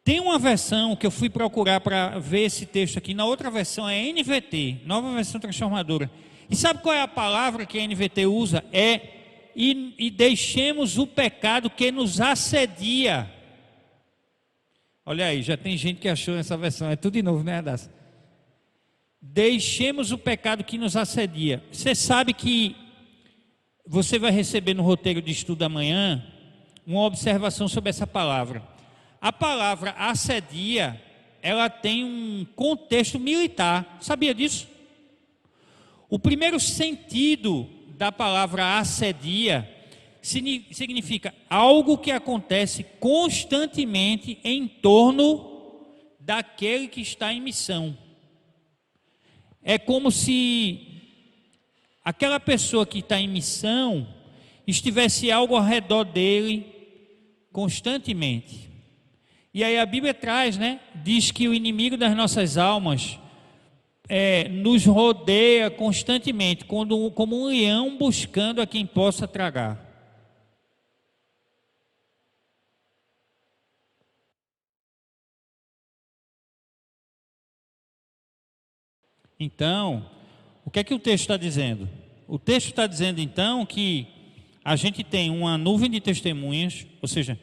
Tem uma versão que eu fui procurar para ver esse texto aqui, na outra versão é NVT, Nova Versão Transformadora. E sabe qual é a palavra que a NVT usa? E deixemos o pecado que nos assedia. Olha aí, já tem gente que achou essa versão, é tudo de novo, né, Adassa? Deixemos o pecado que nos assedia. Você sabe que você vai receber no roteiro de estudo amanhã uma observação sobre essa palavra. A palavra assedia, ela tem um contexto militar. Sabia disso? O primeiro sentido da palavra assedia significa algo que acontece constantemente em torno daquele que está em missão. É como se aquela pessoa que está em missão estivesse algo ao redor dele constantemente. E aí a Bíblia traz, né? Diz que o inimigo das nossas almas nos rodeia constantemente, como um leão buscando a quem possa tragar. Então, o que é que o texto está dizendo? O texto está dizendo então que a gente tem uma nuvem de testemunhas, ou seja,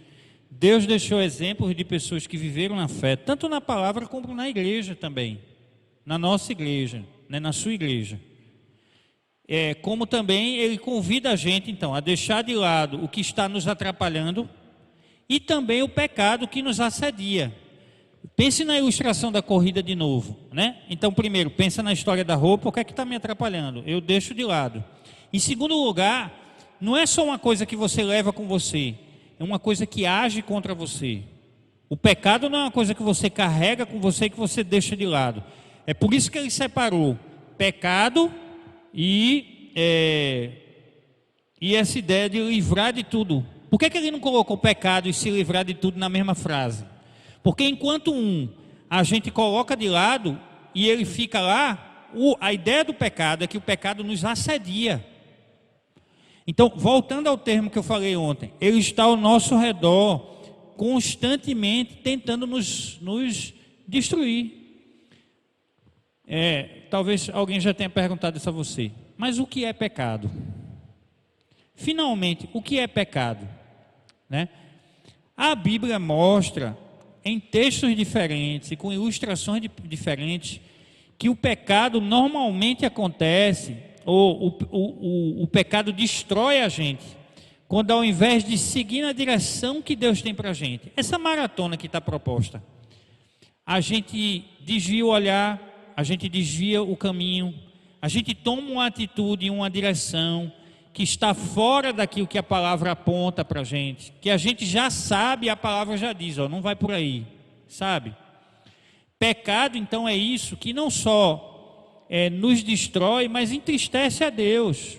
Deus deixou exemplos de pessoas que viveram na fé, tanto na palavra como na igreja também, na nossa igreja, né, na sua igreja. Como também Ele convida a gente então a deixar de lado o que está nos atrapalhando e também o pecado que nos assedia. Pense na ilustração da corrida de novo, né? Então, primeiro, pensa na história da roupa, o que é que está me atrapalhando? Eu deixo de lado. Em segundo lugar, não é só uma coisa que você leva com você, é uma coisa que age contra você. O pecado não é uma coisa que você carrega com você e que você deixa de lado. É por isso que ele separou pecado e essa ideia de livrar de tudo. Por que ele não colocou pecado e se livrar de tudo na mesma frase? Porque enquanto a gente coloca de lado e ele fica lá, a ideia do pecado é que o pecado nos assedia. Então, voltando ao termo que eu falei ontem, ele está ao nosso redor constantemente tentando nos destruir. Talvez alguém já tenha perguntado isso a você, mas o que é pecado? Finalmente, o que é pecado? Né? A Bíblia mostra em textos diferentes e com ilustrações diferentes que o pecado normalmente acontece, ou o pecado destrói a gente, quando ao invés de seguir na direção que Deus tem para a gente. Essa maratona que está proposta, a gente desvia o olhar, a gente desvia o caminho, a gente toma uma atitude, uma direção que está fora daquilo que a palavra aponta para a gente, que a gente já sabe, a palavra já diz, ó, não vai por aí, sabe? Pecado, então, é isso que não só nos destrói, mas entristece a Deus,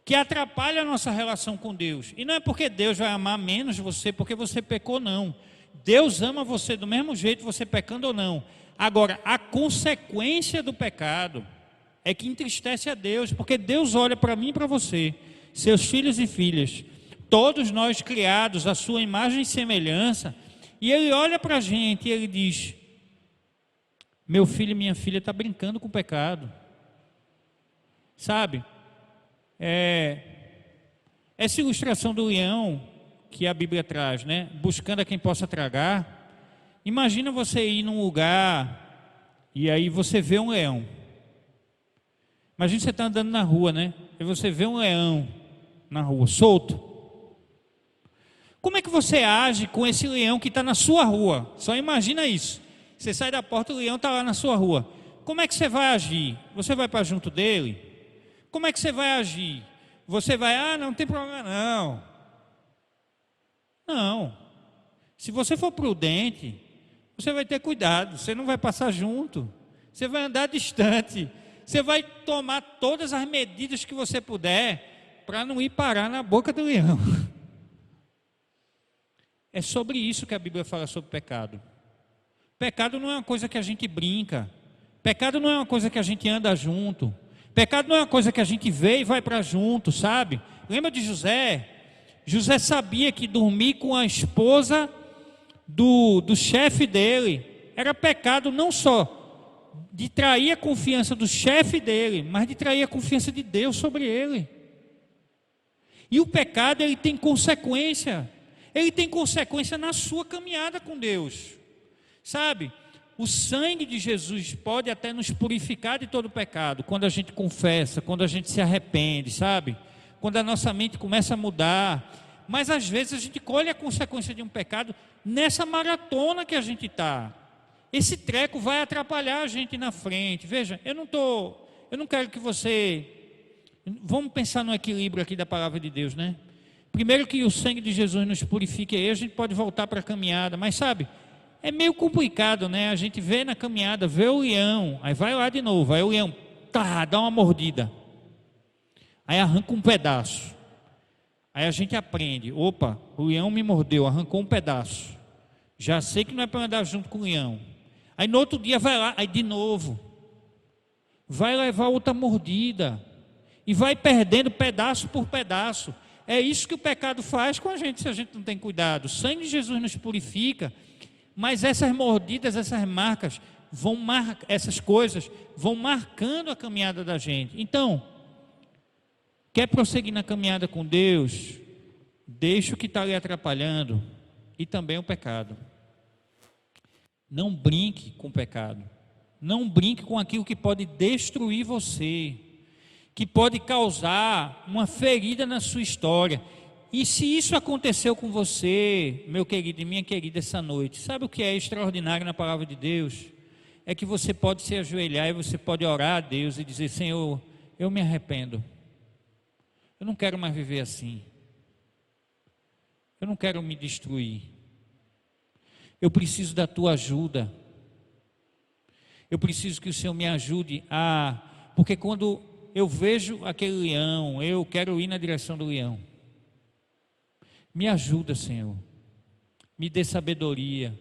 que atrapalha a nossa relação com Deus. E não é porque Deus vai amar menos você porque você pecou, não. Deus ama você do mesmo jeito, você pecando ou não. Agora, a consequência do pecado é que entristece a Deus, porque Deus olha para mim e para você, seus filhos e filhas, todos nós criados à sua imagem e semelhança, e Ele olha para a gente e Ele diz: meu filho e minha filha estão brincando com o pecado. Sabe? Essa ilustração do leão que a Bíblia traz, né? Buscando a quem possa tragar. Imagina você ir num lugar e aí você vê um leão. Imagina você está andando na rua, né? E você vê um leão na rua, solto. Como é que você age com esse leão que está na sua rua? Só imagina isso. Você sai da porta, o leão está lá na sua rua. Como é que você vai agir? Você vai para junto dele? Como é que você vai agir? Você vai, não tem problema não. Não. Se você for prudente, você vai ter cuidado. Você não vai passar junto. Você vai andar distante. Você vai tomar todas as medidas que você puder para não ir parar na boca do leão. É sobre isso que a Bíblia fala sobre pecado. Pecado não é uma coisa que a gente brinca. Pecado não é uma coisa que a gente anda junto. Pecado não é uma coisa que a gente vê e vai para junto, sabe? Lembra de José? José sabia que dormir com a esposa do chefe dele era pecado, não só de trair a confiança do chefe dele, mas de trair a confiança de Deus sobre ele. E o pecado, ele tem consequência. Ele tem consequência na sua caminhada com Deus. Sabe? O sangue de Jesus pode até nos purificar de todo pecado, quando a gente confessa, quando a gente se arrepende, sabe? Quando a nossa mente começa a mudar. Mas às vezes a gente colhe a consequência de um pecado nessa maratona que a gente está. Esse treco vai atrapalhar a gente na frente. Veja, eu não quero que você... Vamos pensar no equilíbrio aqui da palavra de Deus, né? Primeiro que o sangue de Jesus nos purifique, aí a gente pode voltar para a caminhada, mas sabe... É meio complicado, né? A gente vê na caminhada, vê o leão, aí vai lá de novo, aí o leão, dá uma mordida, aí arranca um pedaço, aí a gente aprende, opa, o leão me mordeu, arrancou um pedaço, já sei que não é para andar junto com o leão. Aí no outro dia vai lá, aí de novo, vai levar outra mordida, e vai perdendo pedaço por pedaço. É isso que o pecado faz com a gente, se a gente não tem cuidado. O sangue de Jesus nos purifica, mas essas mordidas, essas marcas, essas coisas vão marcando a caminhada da gente. Então, quer prosseguir na caminhada com Deus? Deixa o que está lhe atrapalhando e também o pecado. Não brinque com o pecado. Não brinque com aquilo que pode destruir você, que pode causar uma ferida na sua história. E se isso aconteceu com você, meu querido e minha querida, essa noite, sabe o que é extraordinário na palavra de Deus? É que você pode se ajoelhar e você pode orar a Deus e dizer: Senhor, eu me arrependo. Eu não quero mais viver assim. Eu não quero me destruir. Eu preciso da tua ajuda. Eu preciso que o Senhor me ajude porque quando eu vejo aquele leão, eu quero ir na direção do leão. Me ajuda, Senhor. Me dê sabedoria.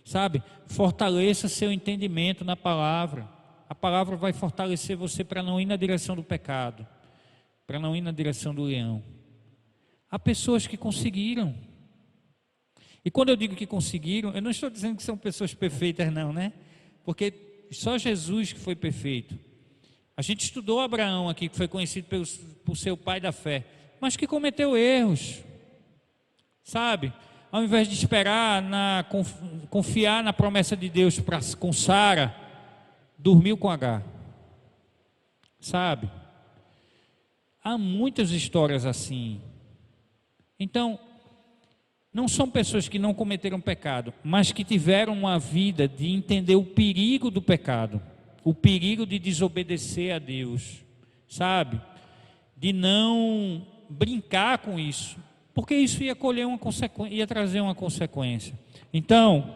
Sabe? Fortaleça seu entendimento na palavra. A palavra vai fortalecer você para não ir na direção do pecado, para não ir na direção do leão. Há pessoas que conseguiram. E quando eu digo que conseguiram, eu não estou dizendo que são pessoas perfeitas não, né? Porque só Jesus que foi perfeito. A gente estudou Abraão aqui, que foi conhecido por ser o pai da fé, mas que cometeu erros, sabe? Ao invés de esperar, confiar na promessa de Deus com Sara, dormiu com Agar, sabe? Há muitas histórias assim. Então, não são pessoas que não cometeram pecado, mas que tiveram uma vida de entender o perigo do pecado, o perigo de desobedecer a Deus, sabe? De não brincar com isso, porque isso ia colher uma consequência, ia trazer uma consequência. Então,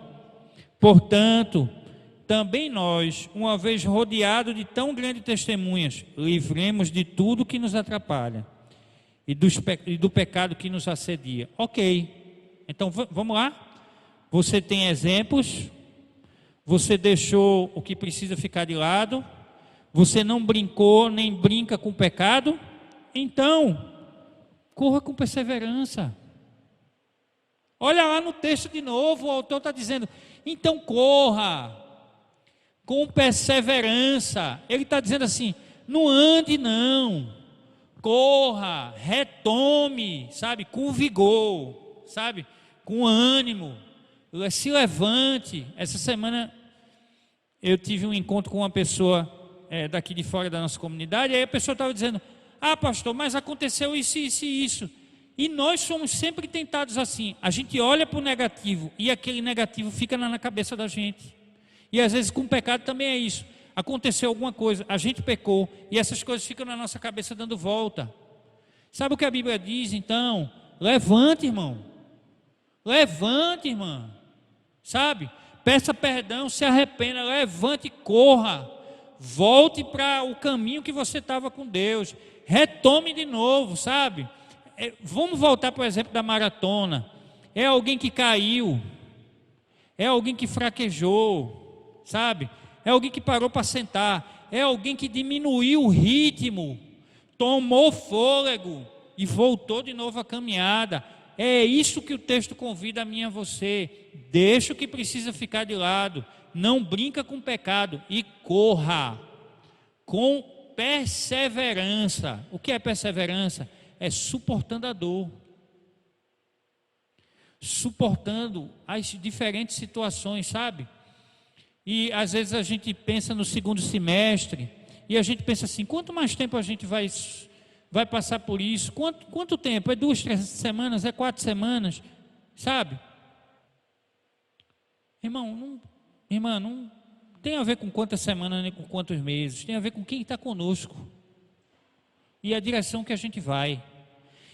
portanto, também nós, uma vez rodeados de tão grandes testemunhas, livremos de tudo que nos atrapalha e do pecado que nos assedia. Ok, então vamos lá. Você tem exemplos, você deixou o que precisa ficar de lado, você não brincou nem brinca com o pecado, então corra com perseverança. Olha lá no texto de novo, o autor está dizendo, então corra com perseverança. Ele está dizendo assim, não ande não, corra, retome, sabe, com vigor, sabe, com ânimo, se levante. Essa semana eu tive um encontro com uma pessoa daqui de fora da nossa comunidade, e aí a pessoa estava dizendo, pastor, mas aconteceu isso, isso e isso. E nós somos sempre tentados assim, a gente olha para o negativo, e aquele negativo fica na cabeça da gente. E às vezes com o pecado também é isso. Aconteceu alguma coisa, a gente pecou, e essas coisas ficam na nossa cabeça dando volta. Sabe o que a Bíblia diz então? Levante, irmão. Levante, irmã. Sabe? Peça perdão, se arrependa, levante e corra. Volte para o caminho que você estava com Deus. Retome de novo, sabe? Vamos voltar para o exemplo da maratona. É alguém que caiu, é alguém que fraquejou, sabe? É alguém que parou para sentar, é alguém que diminuiu o ritmo, tomou fôlego e voltou de novo a caminhada. É isso que o texto convida a mim e a você. Deixa o que precisa ficar de lado, não brinca com o pecado e corra com perseverança. O que é perseverança? É suportando a dor, suportando as diferentes situações, sabe? E às vezes a gente pensa no segundo semestre e a gente pensa assim, quanto mais tempo a gente vai passar por isso? Quanto tempo? É 2, 3 semanas? É 4 semanas? Sabe? Irmã, não tem a ver com quantas semanas nem com quantos meses, tem a ver com quem está conosco e a direção que a gente vai.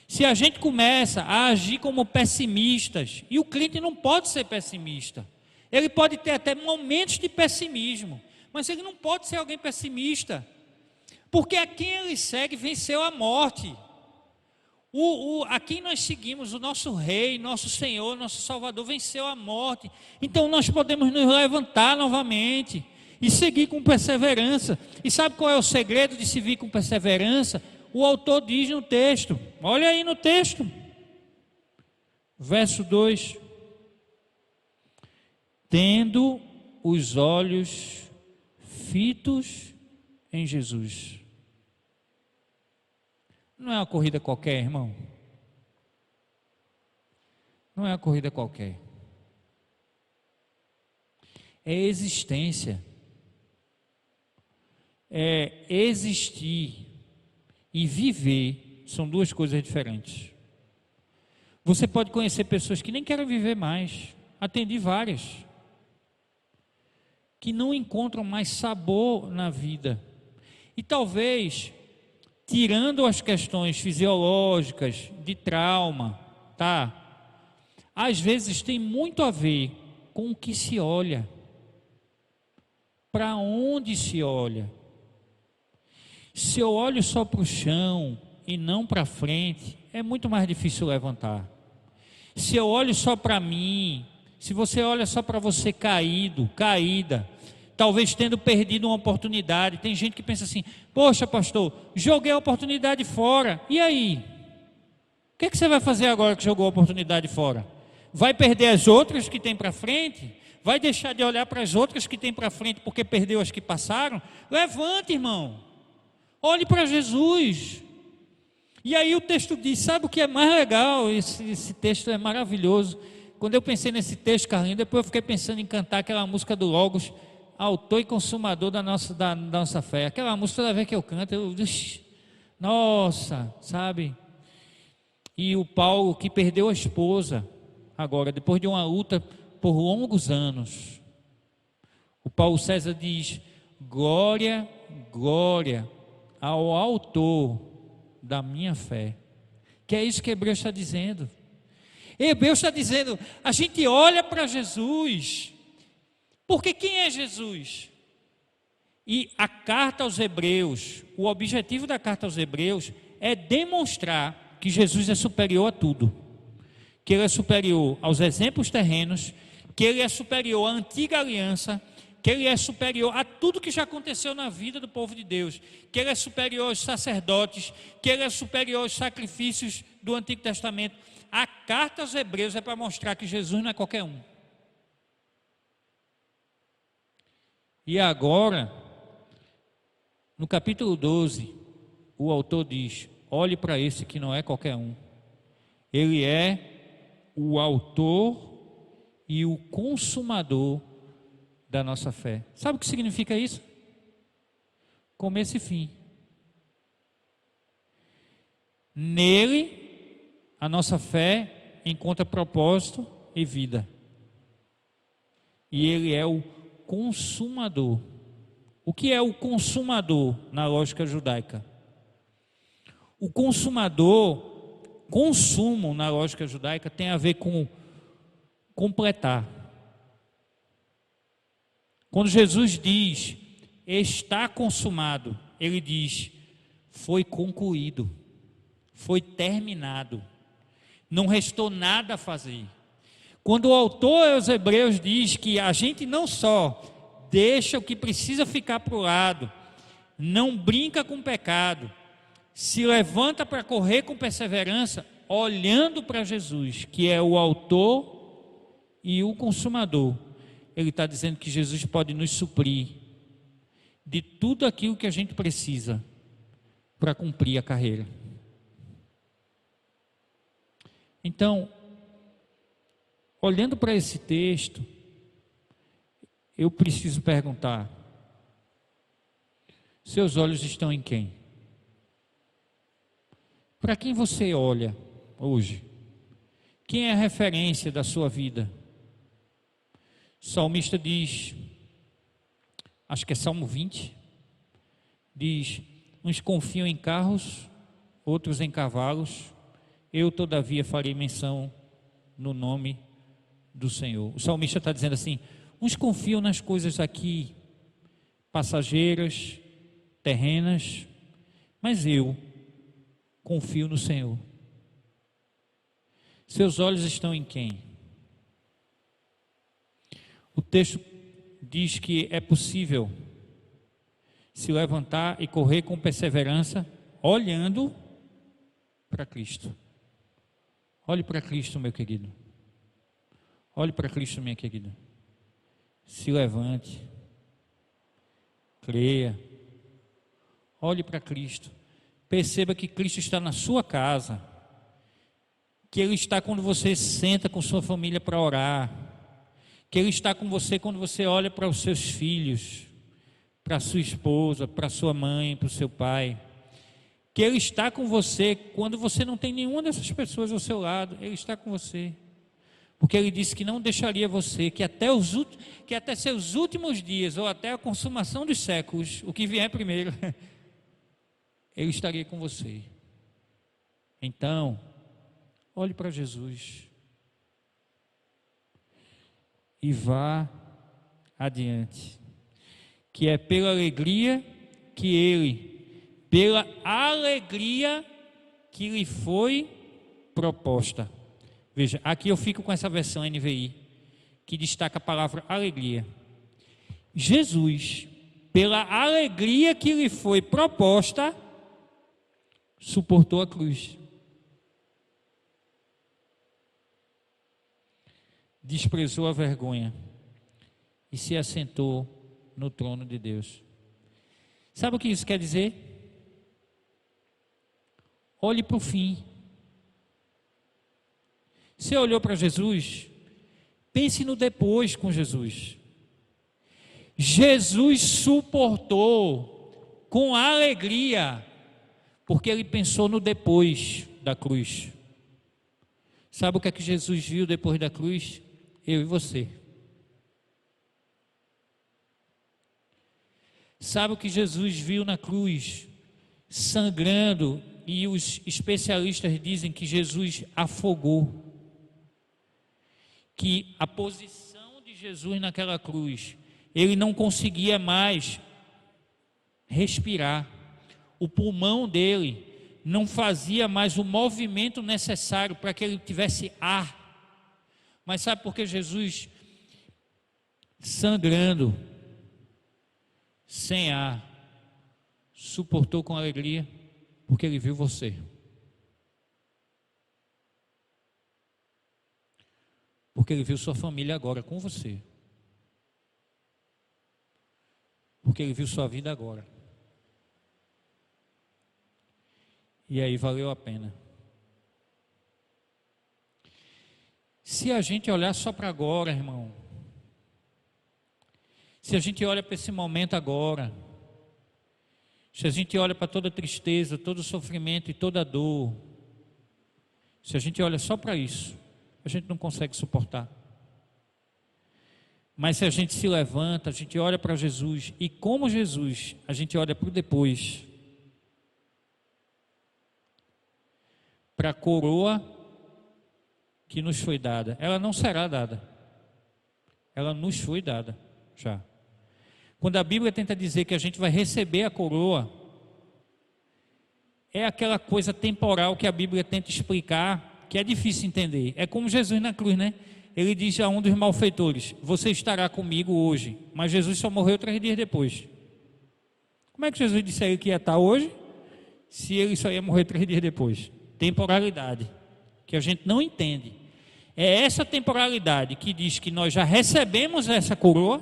Se a gente começa a agir como pessimistas, e o crente não pode ser pessimista, ele pode ter até momentos de pessimismo, mas ele não pode ser alguém pessimista, porque a quem ele segue venceu a morte. A quem nós seguimos, o nosso Rei, nosso Senhor, nosso Salvador, venceu a morte. Então nós podemos nos levantar novamente e seguir com perseverança. E sabe qual é o segredo de seguir com perseverança? O autor diz no texto, olha aí no texto, verso 2: tendo os olhos fitos em Jesus. Não é uma corrida qualquer, irmão. Não é uma corrida qualquer. É existência. É existir e viver são duas coisas diferentes. Você pode conhecer pessoas que nem querem viver mais. Atendi várias. Que não encontram mais sabor na vida. E talvez, tirando as questões fisiológicas, de trauma, tá? Às vezes tem muito a ver com o que se olha. Para onde se olha? Se eu olho só para o chão e não para frente, é muito mais difícil levantar. Se eu olho só para mim, se você olha só para você caída, talvez tendo perdido uma oportunidade. Tem gente que pensa assim, poxa pastor, joguei a oportunidade fora, e aí? O que você vai fazer agora que jogou a oportunidade fora? Vai perder as outras que tem para frente? Vai deixar de olhar para as outras que tem para frente porque perdeu as que passaram? Levante, irmão. Olhe para Jesus. E aí o texto diz, sabe o que é mais legal? Esse texto é maravilhoso. Quando eu pensei nesse texto, Carlinhos, depois eu fiquei pensando em cantar aquela música do Logos, autor e consumador da nossa fé. Aquela música, toda vez que eu canto, nossa, sabe? E o Paulo que perdeu a esposa, agora, depois de uma luta por longos anos, o Paulo César diz, glória, glória ao autor da minha fé. Que é isso que Hebreus está dizendo. Hebreus está dizendo, a gente olha para Jesus, porque quem é Jesus? E a carta aos Hebreus, o objetivo da carta aos Hebreus é demonstrar que Jesus é superior a tudo, que Ele é superior aos exemplos terrenos, que Ele é superior à antiga aliança, que Ele é superior a tudo que já aconteceu na vida do povo de Deus, que Ele é superior aos sacerdotes, que Ele é superior aos sacrifícios do Antigo Testamento. A carta aos Hebreus é para mostrar que Jesus não é qualquer um. E agora, no capítulo 12, o autor diz, olhe para esse que não é qualquer um. Ele é o autor e o consumador da nossa fé. Sabe o que significa isso? Começo e fim. Nele, a nossa fé encontra propósito e vida. E Ele é o consumador. O que é o consumador na lógica judaica? O consumador, consumo na lógica judaica tem a ver com completar. Quando Jesus diz, está consumado, Ele diz, foi concluído, foi terminado, não restou nada a fazer. Quando o autor aos Hebreus diz que a gente não só deixa o que precisa ficar para o lado, não brinca com o pecado, se levanta para correr com perseverança, olhando para Jesus, que é o autor e o consumador. Ele está dizendo que Jesus pode nos suprir de tudo aquilo que a gente precisa para cumprir a carreira. Então, olhando para esse texto, eu preciso perguntar, seus olhos estão em quem? Para quem você olha hoje? Quem é a referência da sua vida? O salmista diz, acho que é Salmo 20, diz, uns confiam em carros, outros em cavalos, eu todavia farei menção no nome do Senhor. O salmista está dizendo assim, uns confiam nas coisas aqui, passageiras, terrenas, mas eu confio no Senhor. Seus olhos estão em quem? O texto diz que é possível se levantar e correr com perseverança, olhando para Cristo. Olhe para Cristo, meu querido. Olhe para Cristo, minha querida. Se levante. Creia. Olhe para Cristo. Perceba que Cristo está na sua casa. Que Ele está quando você senta com sua família para orar. Que Ele está com você quando você olha para os seus filhos, para a sua esposa, para a sua mãe, para o seu pai. Que Ele está com você quando você não tem nenhuma dessas pessoas ao seu lado. Ele está com você. Porque Ele disse que não deixaria você, que até seus últimos dias, ou até a consumação dos séculos, o que vier primeiro, Ele estaria com você. Então, olhe para Jesus. E vá adiante, que é pela alegria que lhe foi proposta. Veja, aqui eu fico com essa versão NVI, que destaca a palavra alegria. Jesus, pela alegria que lhe foi proposta, suportou a cruz. desprezou a vergonha e se assentou no trono de Deus. Sabe o que isso quer dizer? Olhe para o fim. Você olhou para Jesus? Pense no depois com Jesus. Jesus suportou com alegria, porque ele pensou no depois da cruz. Sabe o que é que Jesus viu depois da cruz? Eu e você. Sabe o que Jesus viu na cruz? Sangrando, e os especialistas dizem que Jesus afogou. Que a posição de Jesus naquela cruz, ele não conseguia mais respirar. O pulmão dele não fazia mais o movimento necessário para que ele tivesse ar. Mas sabe por que Jesus, sangrando, sem ar, suportou com alegria? Porque ele viu você. Porque ele viu sua família agora com você. Porque ele viu sua vida agora. E aí valeu a pena. Se a gente olhar só para agora, irmão, se a gente olha para esse momento agora, se a gente olha para toda a tristeza, todo o sofrimento e toda a dor, se a gente olha só para isso, a gente não consegue suportar. Mas se a gente se levanta, a gente olha para Jesus, e como Jesus, a gente olha para o depois, para a coroa que nos foi dada. Ela não será dada, ela nos foi dada já. Quando a Bíblia tenta dizer que a gente vai receber a coroa, é aquela coisa temporal que a Bíblia tenta explicar, que é difícil entender. É como Jesus na cruz, né? Ele diz a um dos malfeitores: você estará comigo hoje. Mas Jesus só morreu 3 dias depois. Como é que Jesus disse a ele que ia estar hoje, se ele só ia morrer 3 dias depois? Temporalidade, que a gente não entende. É essa temporalidade que diz que nós já recebemos essa coroa,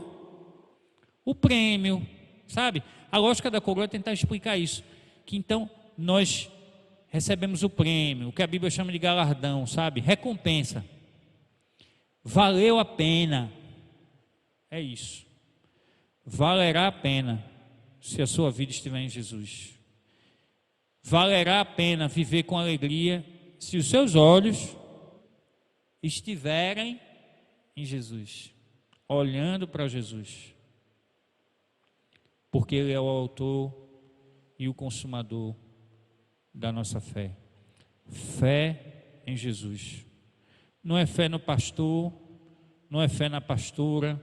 o prêmio, sabe? A lógica da coroa é tentar explicar isso, que então nós recebemos o prêmio, o que a Bíblia chama de galardão, sabe? Recompensa. Valeu a pena. É isso. Valerá a pena se a sua vida estiver em Jesus. Valerá a pena viver com alegria se os seus olhos estiverem em Jesus, olhando para Jesus. Porque Ele é o autor e o consumador da nossa fé. Fé em Jesus. Não é fé no pastor, não é fé na pastora,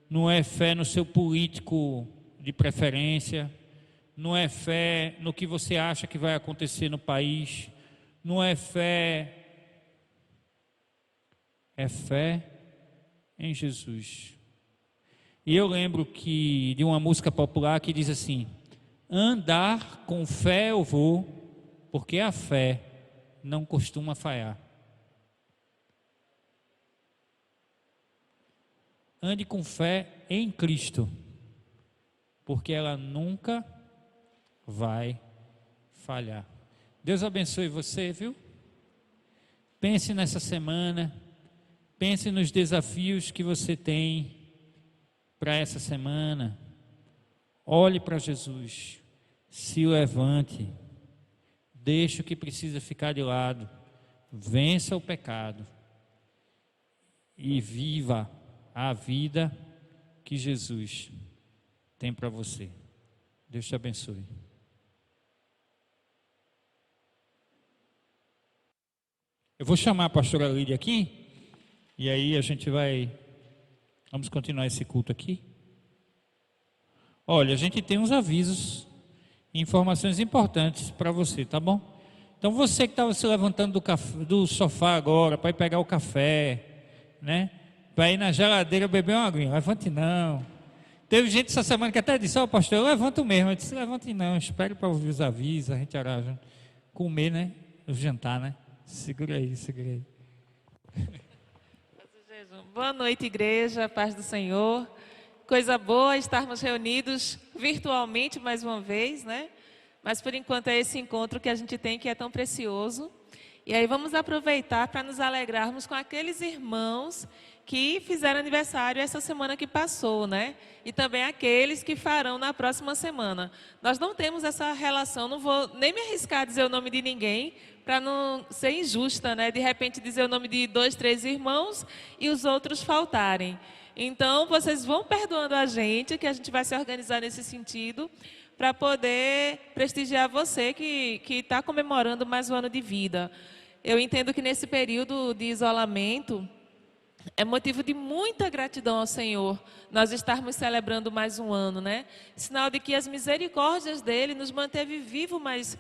não é fé no seu político de preferência, não é fé no que você acha que vai acontecer no país, não é fé, é fé em Jesus. E eu lembro de uma música popular que diz assim: andar com fé eu vou, porque a fé não costuma falhar. Ande com fé em Cristo, porque ela nunca vai falhar. Deus abençoe você, viu? Pense nessa semana, pense nos desafios que você tem para essa semana. Olhe para Jesus, se levante, deixe o que precisa ficar de lado, vença o pecado e viva a vida que Jesus tem para você. Deus te abençoe. Eu vou chamar a pastora Lídia aqui, e aí vamos continuar esse culto aqui. Olha, a gente tem uns avisos, informações importantes para você, tá bom? Então você que estava se levantando do sofá agora, para ir pegar o café, né? Para ir na geladeira beber uma aguinha, levante não. Teve gente essa semana que até disse: ó, pastor, eu levanto mesmo. Eu disse: levante não, espere para ouvir os avisos, a gente arranja. Comer, né? O jantar, né? Segura aí, segura aí. Boa noite, igreja, paz do Senhor. Coisa boa estarmos reunidos virtualmente mais uma vez, né? Mas por enquanto é esse encontro que a gente tem que é tão precioso. E aí vamos aproveitar para nos alegrarmos com aqueles irmãos que fizeram aniversário essa semana que passou, né? E também aqueles que farão na próxima semana. Nós não temos essa relação, não vou nem me arriscar a dizer o nome de ninguém, para não ser injusta, né? De repente dizer o nome de 2, 3 irmãos e os outros faltarem. Então, vocês vão perdoando a gente, que a gente vai se organizar nesse sentido, para poder prestigiar você que está comemorando mais um ano de vida. Eu entendo que nesse período de isolamento, é motivo de muita gratidão ao Senhor nós estarmos celebrando mais um ano, né? Sinal de que as misericórdias dele nos manteve vivo mais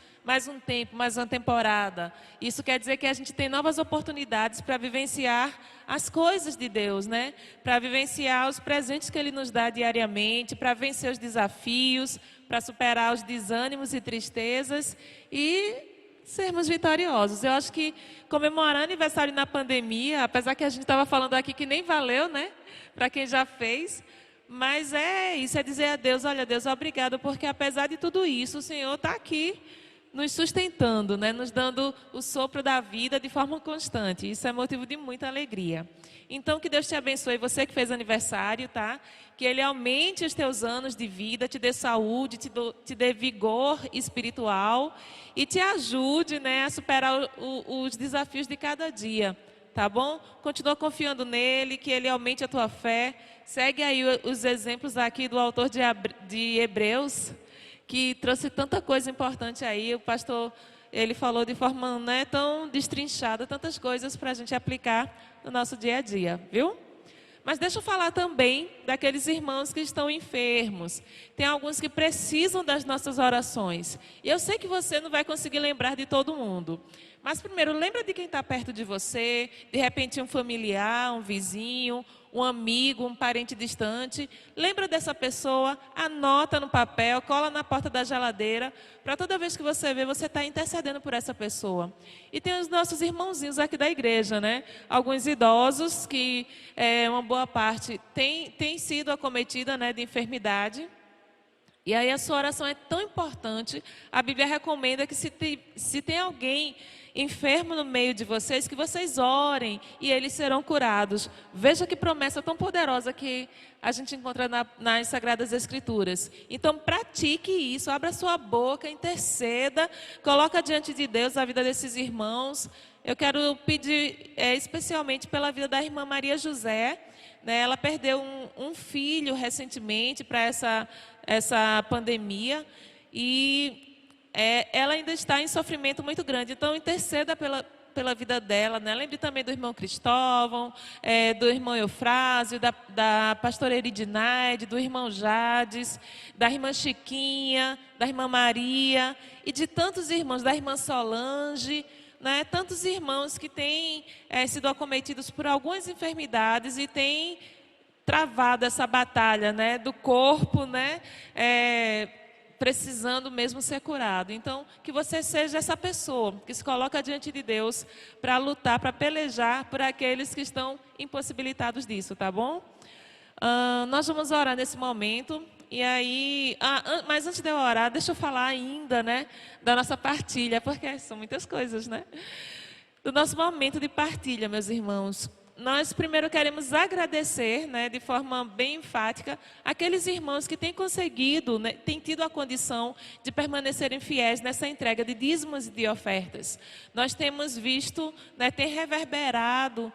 um tempo, mais uma temporada. Isso quer dizer que a gente tem novas oportunidades para vivenciar as coisas de Deus, né? Para vivenciar os presentes que ele nos dá diariamente, para vencer os desafios, para superar os desânimos e tristezas e sermos vitoriosos. Eu acho que comemorar aniversário na pandemia, apesar que a gente estava falando aqui que nem valeu, né? Para quem já fez, mas é isso, é dizer a Deus, olha Deus, obrigado, porque apesar de tudo isso, o Senhor está aqui nos sustentando, né? Nos dando o sopro da vida de forma constante. Isso é motivo de muita alegria. Então, que Deus te abençoe, você que fez aniversário, tá? Que Ele aumente os teus anos de vida, te dê saúde, te dê vigor espiritual e te ajude, né, a superar os desafios de cada dia, tá bom? Continua confiando nele, que Ele aumente a tua fé. Segue aí os exemplos aqui do autor de Hebreus, que trouxe tanta coisa importante aí. O pastor, ele falou de forma, né, tão destrinchada, tantas coisas para a gente aplicar no nosso dia a dia, viu? Mas deixa eu falar também daqueles irmãos que estão enfermos. Tem alguns que precisam das nossas orações. E eu sei que você não vai conseguir lembrar de todo mundo. Mas primeiro, lembra de quem está perto de você, de repente um familiar, um vizinho, um amigo, um parente distante. Lembra dessa pessoa, anota no papel, cola na porta da geladeira, para toda vez que você vê, você está intercedendo por essa pessoa. E tem os nossos irmãozinhos aqui da igreja, né? Alguns idosos que, uma boa parte, tem sido acometida, né, de enfermidade. E aí a sua oração é tão importante. A Bíblia recomenda que se tem alguém enfermo no meio de vocês, que vocês orem e eles serão curados. Veja que promessa tão poderosa que a gente encontra nas Sagradas Escrituras. Então pratique isso, abra sua boca, interceda, coloca diante de Deus a vida desses irmãos. Eu quero pedir especialmente pela vida da irmã Maria José, né? Ela perdeu um filho recentemente para essa pandemia e ela ainda está em sofrimento muito grande. Então interceda pela vida dela, né? Lembre também do irmão Cristóvão, do irmão Eufrásio, da pastora Eridinaide, do irmão Jades, da irmã Chiquinha, da irmã Maria e de tantos irmãos, da irmã Solange, né? Tantos irmãos que têm sido acometidos por algumas enfermidades e têm travado essa batalha, né, do corpo, né, precisando mesmo ser curado. Então, que você seja essa pessoa que se coloca diante de Deus para lutar, para pelejar por aqueles que estão impossibilitados disso, tá bom? Nós vamos orar nesse momento. E aí, mas antes de eu orar, deixa eu falar ainda, né, da nossa partilha, porque são muitas coisas, né? Do nosso momento de partilha, meus irmãos. Nós primeiro queremos agradecer, né, de forma bem enfática, aqueles irmãos que têm conseguido, né, têm tido a condição de permanecerem fiéis nessa entrega de dízimos e de ofertas. Nós temos visto, né, tem reverberado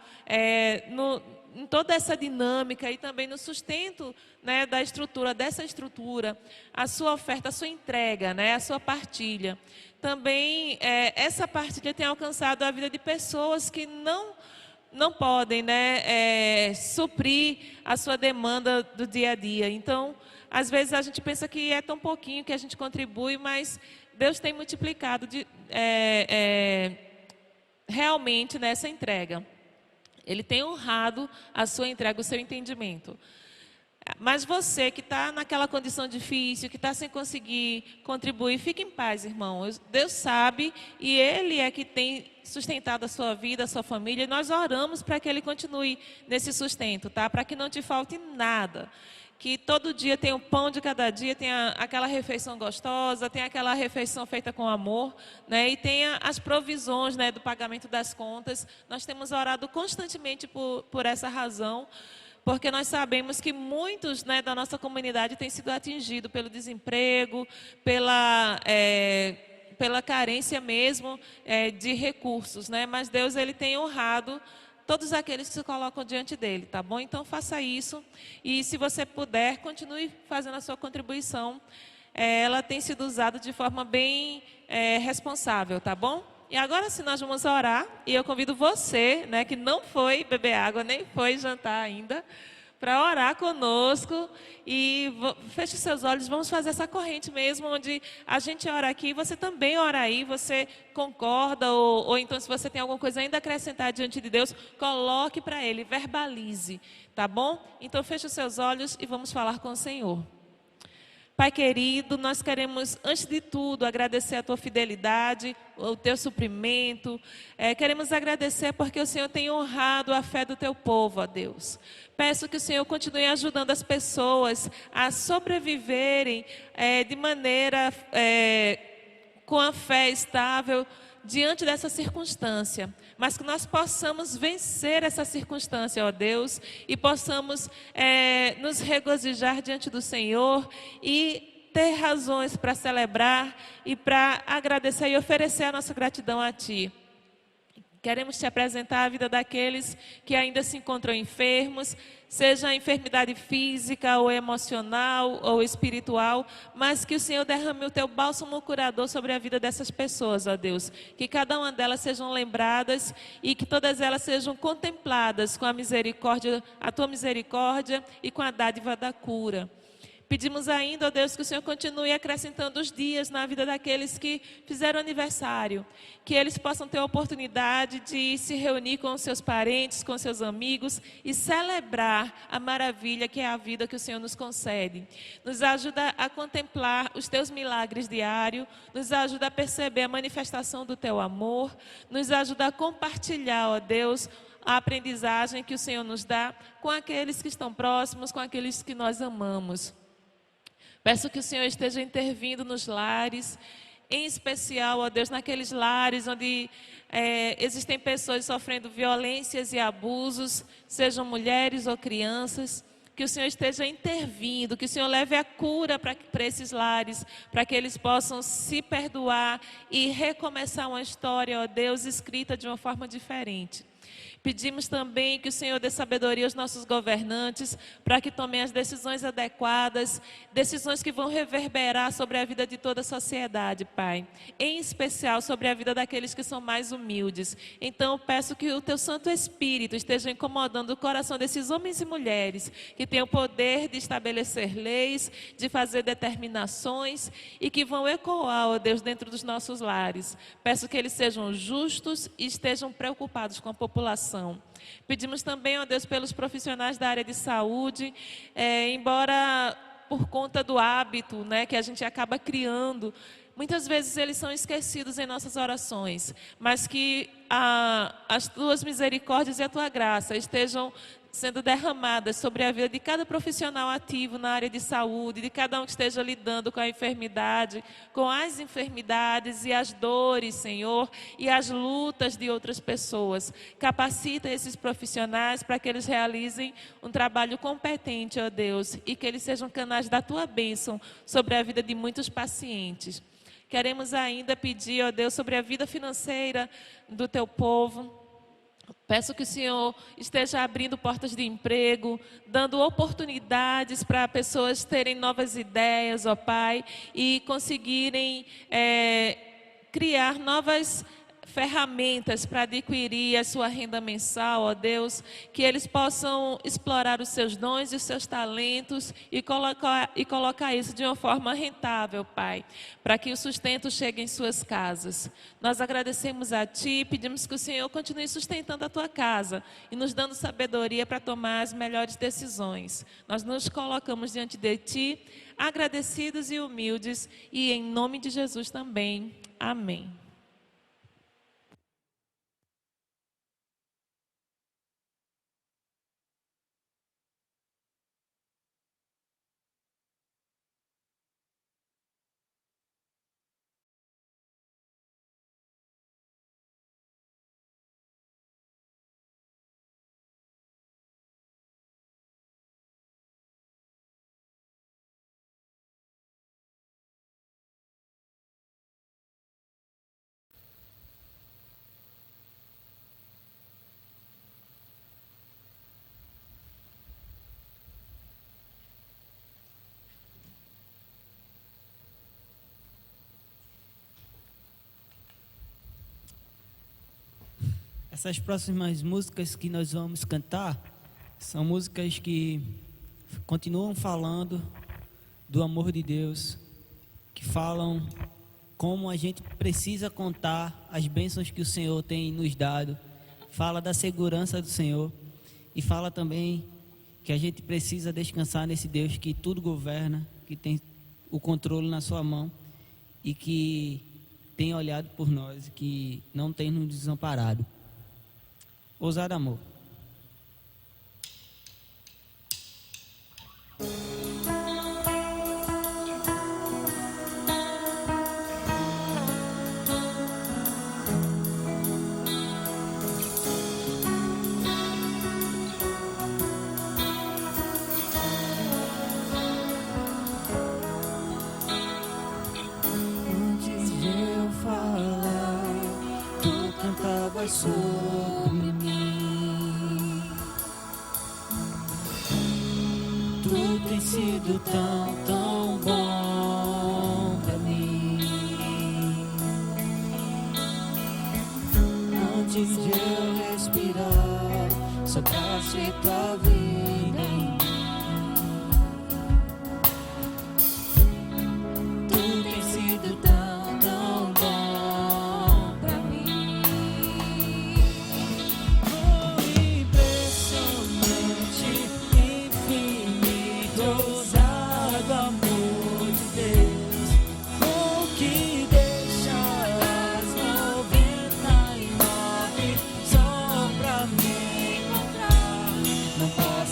em toda essa dinâmica e também no sustento, né, dessa estrutura, a sua oferta, a sua entrega, né, a sua partilha. Também essa partilha tem alcançado a vida de pessoas que não podem, né, suprir a sua demanda do dia a dia. Então, às vezes a gente pensa que é tão pouquinho que a gente contribui, mas Deus tem multiplicado realmente nessa entrega. Ele tem honrado a sua entrega, o seu entendimento. Mas você que está naquela condição difícil, que está sem conseguir contribuir, fique em paz, irmão. Deus sabe e Ele é que tem sustentado a sua vida, a sua família. E nós oramos para que Ele continue nesse sustento, tá? Para que não te falte nada. Que todo dia tenha o pão de cada dia, tenha aquela refeição gostosa, tenha aquela refeição feita com amor, né? E tenha as provisões, né, do pagamento das contas. Nós temos orado constantemente por essa razão, porque nós sabemos que muitos, né, da nossa comunidade têm sido atingidos pelo desemprego, pela carência mesmo de recursos, né? Mas Deus, Ele tem honrado todos aqueles que se colocam diante dele, tá bom? Então faça isso e, se você puder, continue fazendo a sua contribuição. Ela tem sido usada de forma bem responsável, tá bom? E agora sim nós vamos orar e eu convido você, né, que não foi beber água, nem foi jantar ainda, para orar conosco e feche seus olhos, vamos fazer essa corrente mesmo, onde a gente ora aqui, você também ora aí, você concorda ou então se você tem alguma coisa ainda a acrescentar diante de Deus, coloque para Ele, verbalize, tá bom? Então feche os seus olhos e vamos falar com o Senhor. Pai querido, nós queremos, antes de tudo, agradecer a Tua fidelidade, o Teu suprimento. Queremos agradecer porque o Senhor tem honrado a fé do Teu povo, ó Deus. Peço que o Senhor continue ajudando as pessoas a sobreviverem de maneira com a fé estável diante dessa circunstância, mas que nós possamos vencer essa circunstância, ó Deus, e possamos nos regozijar diante do Senhor e ter razões para celebrar e para agradecer e oferecer a nossa gratidão a Ti. Queremos Te apresentar a vida daqueles que ainda se encontram enfermos, seja a enfermidade física ou emocional ou espiritual, mas que o Senhor derrame o Teu bálsamo curador sobre a vida dessas pessoas, ó Deus. Que cada uma delas sejam lembradas e que todas elas sejam contempladas com a misericórdia, a Tua misericórdia e com a dádiva da cura. Pedimos ainda, ó Deus, que o Senhor continue acrescentando os dias na vida daqueles que fizeram aniversário. Que eles possam ter a oportunidade de se reunir com os seus parentes, com os seus amigos e celebrar a maravilha que é a vida que o Senhor nos concede. Nos ajuda a contemplar os Teus milagres diários, nos ajuda a perceber a manifestação do Teu amor, nos ajuda a compartilhar, ó Deus, a aprendizagem que o Senhor nos dá com aqueles que estão próximos, com aqueles que nós amamos. Peço que o Senhor esteja intervindo nos lares, em especial, ó Deus, naqueles lares onde existem pessoas sofrendo violências e abusos, sejam mulheres ou crianças. Que o Senhor esteja intervindo, que o Senhor leve a cura para esses lares, para que eles possam se perdoar e recomeçar uma história, ó Deus, escrita de uma forma diferente. Pedimos também que o Senhor dê sabedoria aos nossos governantes para que tomem as decisões adequadas, decisões que vão reverberar sobre a vida de toda a sociedade, Pai. Em especial sobre a vida daqueles que são mais humildes. Então, peço que o Teu Santo Espírito esteja incomodando o coração desses homens e mulheres que têm o poder de estabelecer leis, de fazer determinações e que vão ecoar, ó Deus, dentro dos nossos lares. Peço que eles sejam justos e estejam preocupados com a população. Pedimos também, ó Deus, pelos profissionais da área de saúde, embora por conta do hábito, né, que a gente acaba criando, muitas vezes eles são esquecidos em nossas orações, mas que as Tuas misericórdias e a Tua graça estejam sendo derramadas sobre a vida de cada profissional ativo na área de saúde, de cada um que esteja lidando com a enfermidade, com as enfermidades e as dores, Senhor, e as lutas de outras pessoas. Capacita esses profissionais para que eles realizem um trabalho competente, ó Deus, e que eles sejam canais da Tua bênção sobre a vida de muitos pacientes. Queremos ainda pedir, ó Deus, sobre a vida financeira do Teu povo. Peço que o Senhor esteja abrindo portas de emprego, dando oportunidades para pessoas terem novas ideias, ó Pai, e conseguirem criar novas ferramentas para adquirir a sua renda mensal, ó Deus, que eles possam explorar os seus dons e os seus talentos e colocar isso de uma forma rentável, Pai, para que o sustento chegue em suas casas. Nós agradecemos a Ti e pedimos que o Senhor continue sustentando a Tua casa e nos dando sabedoria para tomar as melhores decisões. Nós nos colocamos diante de Ti, agradecidos e humildes, e em nome de Jesus também. Amém. Essas próximas músicas que nós vamos cantar são músicas que continuam falando do amor de Deus, que falam como a gente precisa contar as bênçãos que o Senhor tem nos dado, fala da segurança do Senhor e fala também que a gente precisa descansar nesse Deus que tudo governa, que tem o controle na sua mão e que tem olhado por nós, que não tem nos desamparado. Ousado amor. Antes de eu falar, tu cantavas sobre mim. Tu tens sido tão, tão bom pra mim. Antes de eu respirar, sopraste tua vida em mim. Tu tens sido tão, tão bom pra mim. Oh, impressionante, infinito, ousado amor de Deus, o que deixa as 99 só pra me encontrar. Não pode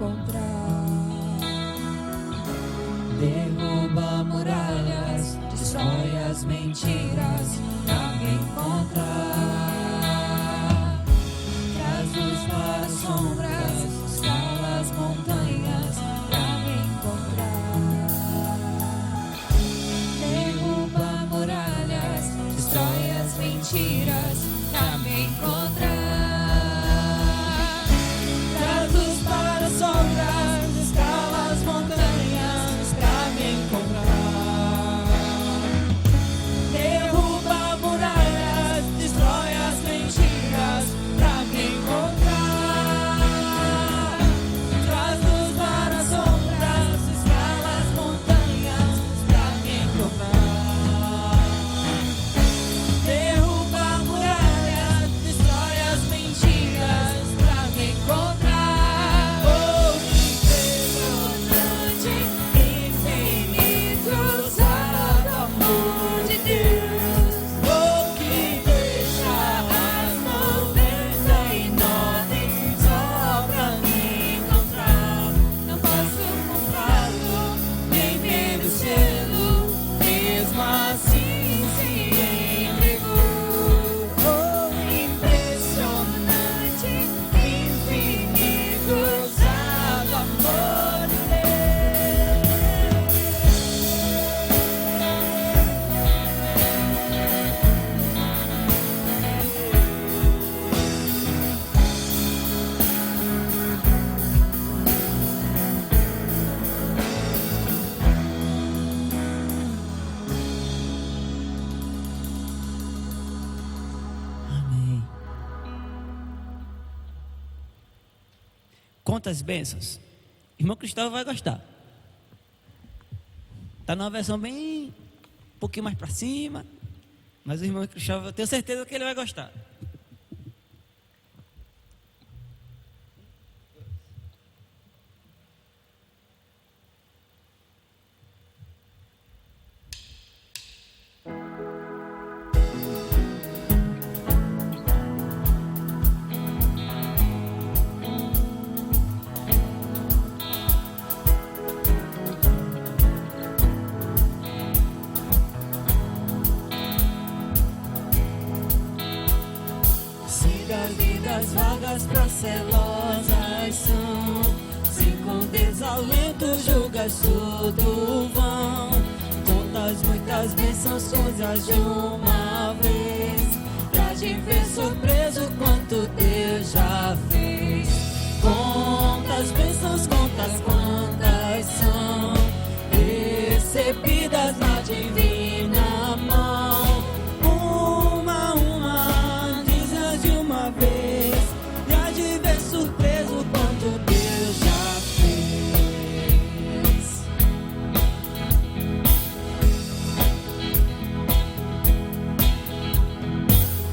encontrar. Derruba muralhas, destrói as mentiras pra me encontrar. Traz luz para as sombras, escala as montanhas pra me encontrar. Derruba muralhas, destrói as mentiras pra me encontrar. Traz luz para as sombras, escala as montanhas pra me encontrar. Derruba muralhas, destrói as mentiras pra me encontrar. Traz luz para as sombras, escala as montanhas pra me encontrar. Derruba muralhas, destrói as mentiras pra me encontrar. Oh, impressionante, infinito, sábio amor de Deus. Oh, que deixa as 99 só pra me encontrar. Não posso comprá-lo, nem merecê-lo, mesmo assim se entregou. Oh, impressionante, infinito, sábio amor de Amém. Quantas bênçãos. Irmão Cristóvão vai gostar. Tá numa versão bem um pouquinho mais para cima, mas o irmão Cristóvão, eu tenho certeza que ele vai gostar. Siga vidas vagas, procelosas são. Se com desalento julgas tudo vão. Contas muitas bênçãos, coisas de uma vez, pra te ver surpreso quanto Deus já fez. Contas bênçãos, contas quantas são, recebidas na divina mão. Uma, diz de uma vez, pra te ver surpreso quanto Deus já fez.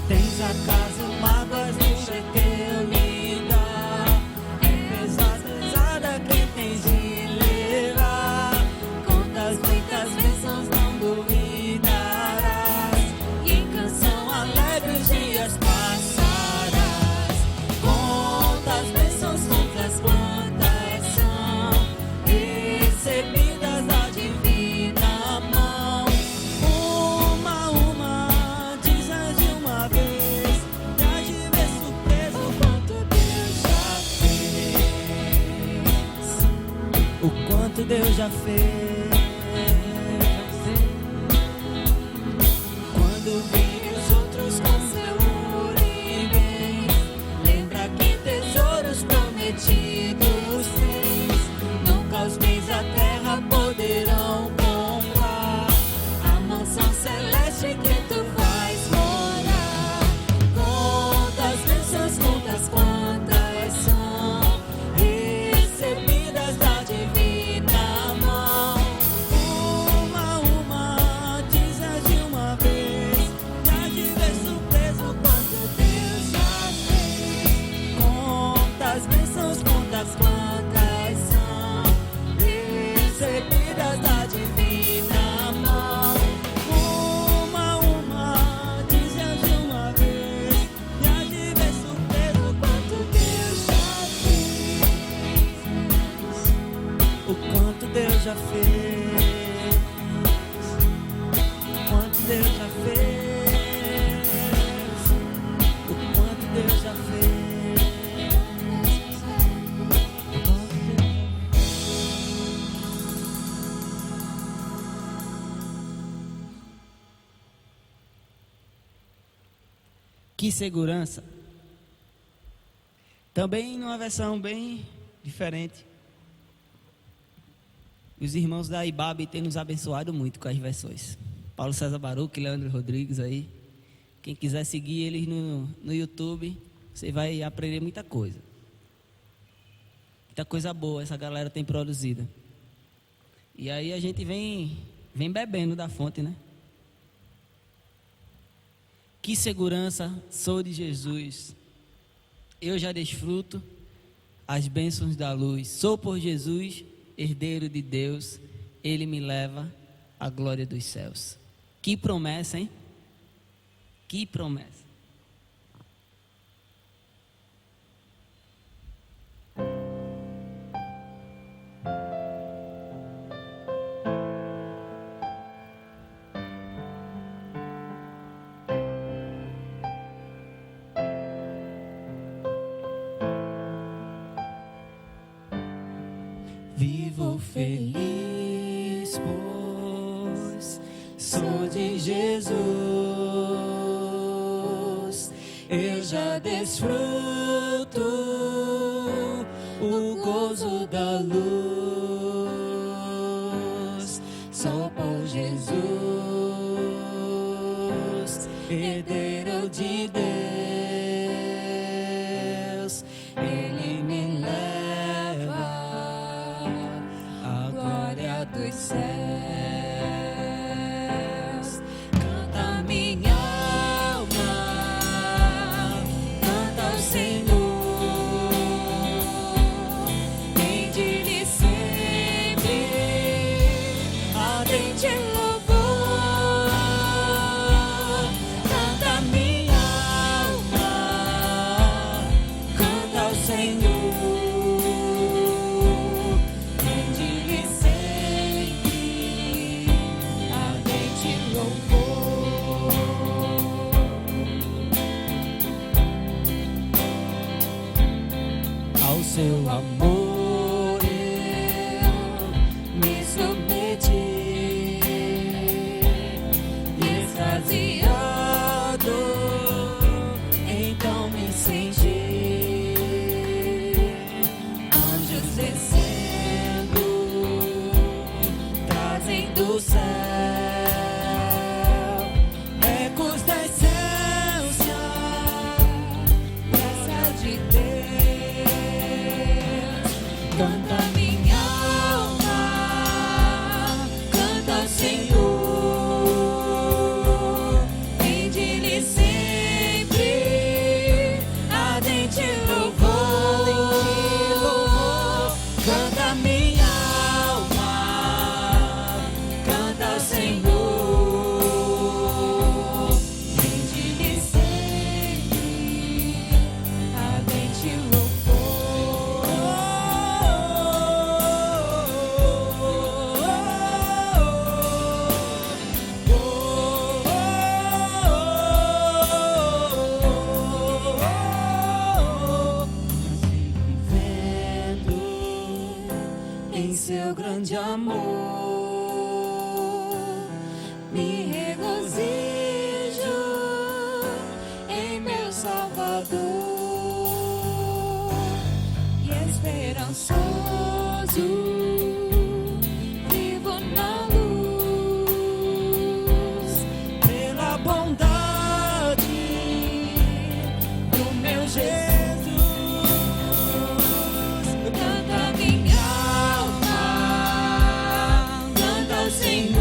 Tens acaso mágoas no teu lidar? É pesada quem tens de levar. Contas muitas bênçãos não duvidarás, e em canção alegre os dias passarás. Contas bênçãos, contas quantas são, recebidas da divina mão. Uma, dizas de uma vez, pra te ver surpreso quanto Deus já fez. O quanto Deus já fez. Quando vi os outros com seu ouro e bens, lembra que tesouros prometidos tens. Nunca os bens da terra poderão comprar a mansão celeste que tu vais morar. Contas bênçãos, contas quantas são, recebidas da divina mão. Uma, dizas de uma vez, pra te ver surpreso quanto Deus já fez. Contas bênçãos, contas Deus já fez, o quanto Deus já fez, o quanto Deus já fez, o quanto Deus já fez. Que segurança! Também numa versão bem diferente. Os irmãos da IBAB têm nos abençoado muito com as versões. Paulo César Baruch, Leandro Rodrigues aí. Quem quiser seguir eles no YouTube, você vai aprender muita coisa. Muita coisa boa essa galera tem produzido. E aí a gente vem bebendo da fonte, né? Que segurança sou de Jesus. Eu já desfruto as bênçãos da luz. Sou por Jesus, herdeiro de Deus. Ele me leva à glória dos céus. Que promessa, hein? Que promessa. Vivo feliz, pois sou de Jesus. Eu já desfruto o gozo da luz. Sou por Jesus, herdeiro de Deus. Ele me leva à glória dos céus. Canta minha alma, canta ao Senhor, rende-lhe sempre ardente louvor. Canta minha alma, canta ao Senhor, rende-lhe sempre ardente louvor. Ao seu amor eu me submeti, extasiado, então me senti. Anjos descendo, trazem do céu ecos da essência, graça de Deus. Canta minha alma, canta ao Senhor, rende-lhe sempre ardente louvor. Canta minha alma, canta ao Senhor, rende-lhe sempre ardente louvor. Vivendo em seu grande amor, me regozijo em meu Salvador, e esperançoso vivo na luz, pela bondade do meu Jesus. Canta minha alma, canta ao Senhor,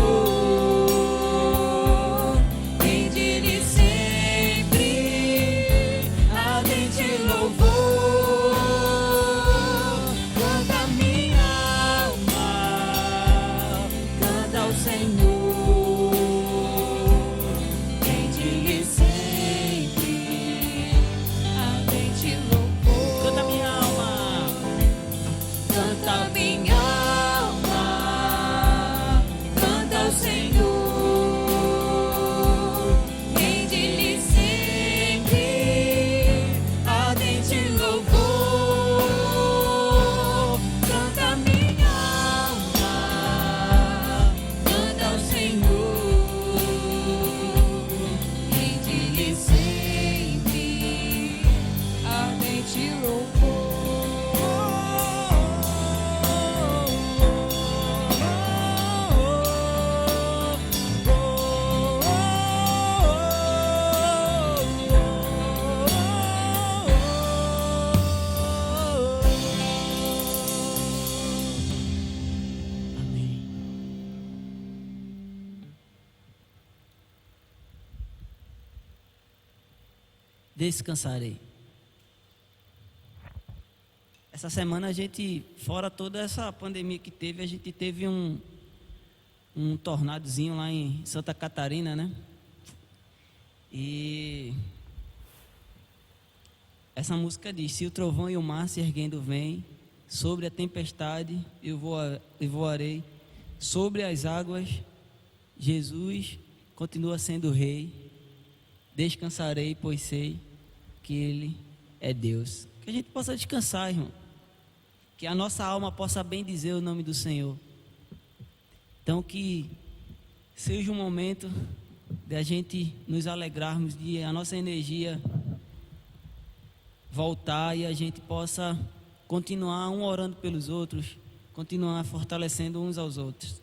rende-lhe sempre ardente louvor. Canta minha alma, canta ao Senhor, rende-lhe sempre ardente louvor. Canta minha alma, canta minha alma, descansarei. Essa semana a gente, fora toda essa pandemia que teve, a gente teve um tornadozinho lá em Santa Catarina, né? E essa música diz: se o trovão e o mar se erguendo vem, sobre a tempestade eu voarei, sobre as águas Jesus continua sendo rei, descansarei, pois sei que Ele é Deus. Que a gente possa descansar, irmão, que a nossa alma possa bem dizer o nome do Senhor. Então que seja um momento de a gente nos alegrarmos, de a nossa energia voltar e a gente possa continuar um orando pelos outros, continuar fortalecendo uns aos outros.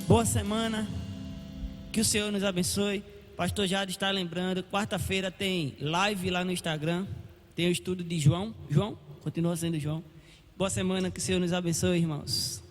Boa semana, que o Senhor nos abençoe. Pastor Jade está lembrando, quarta-feira tem live lá no Instagram, tem o estudo de João. João, continua sendo João. Boa semana, que o Senhor nos abençoe, irmãos.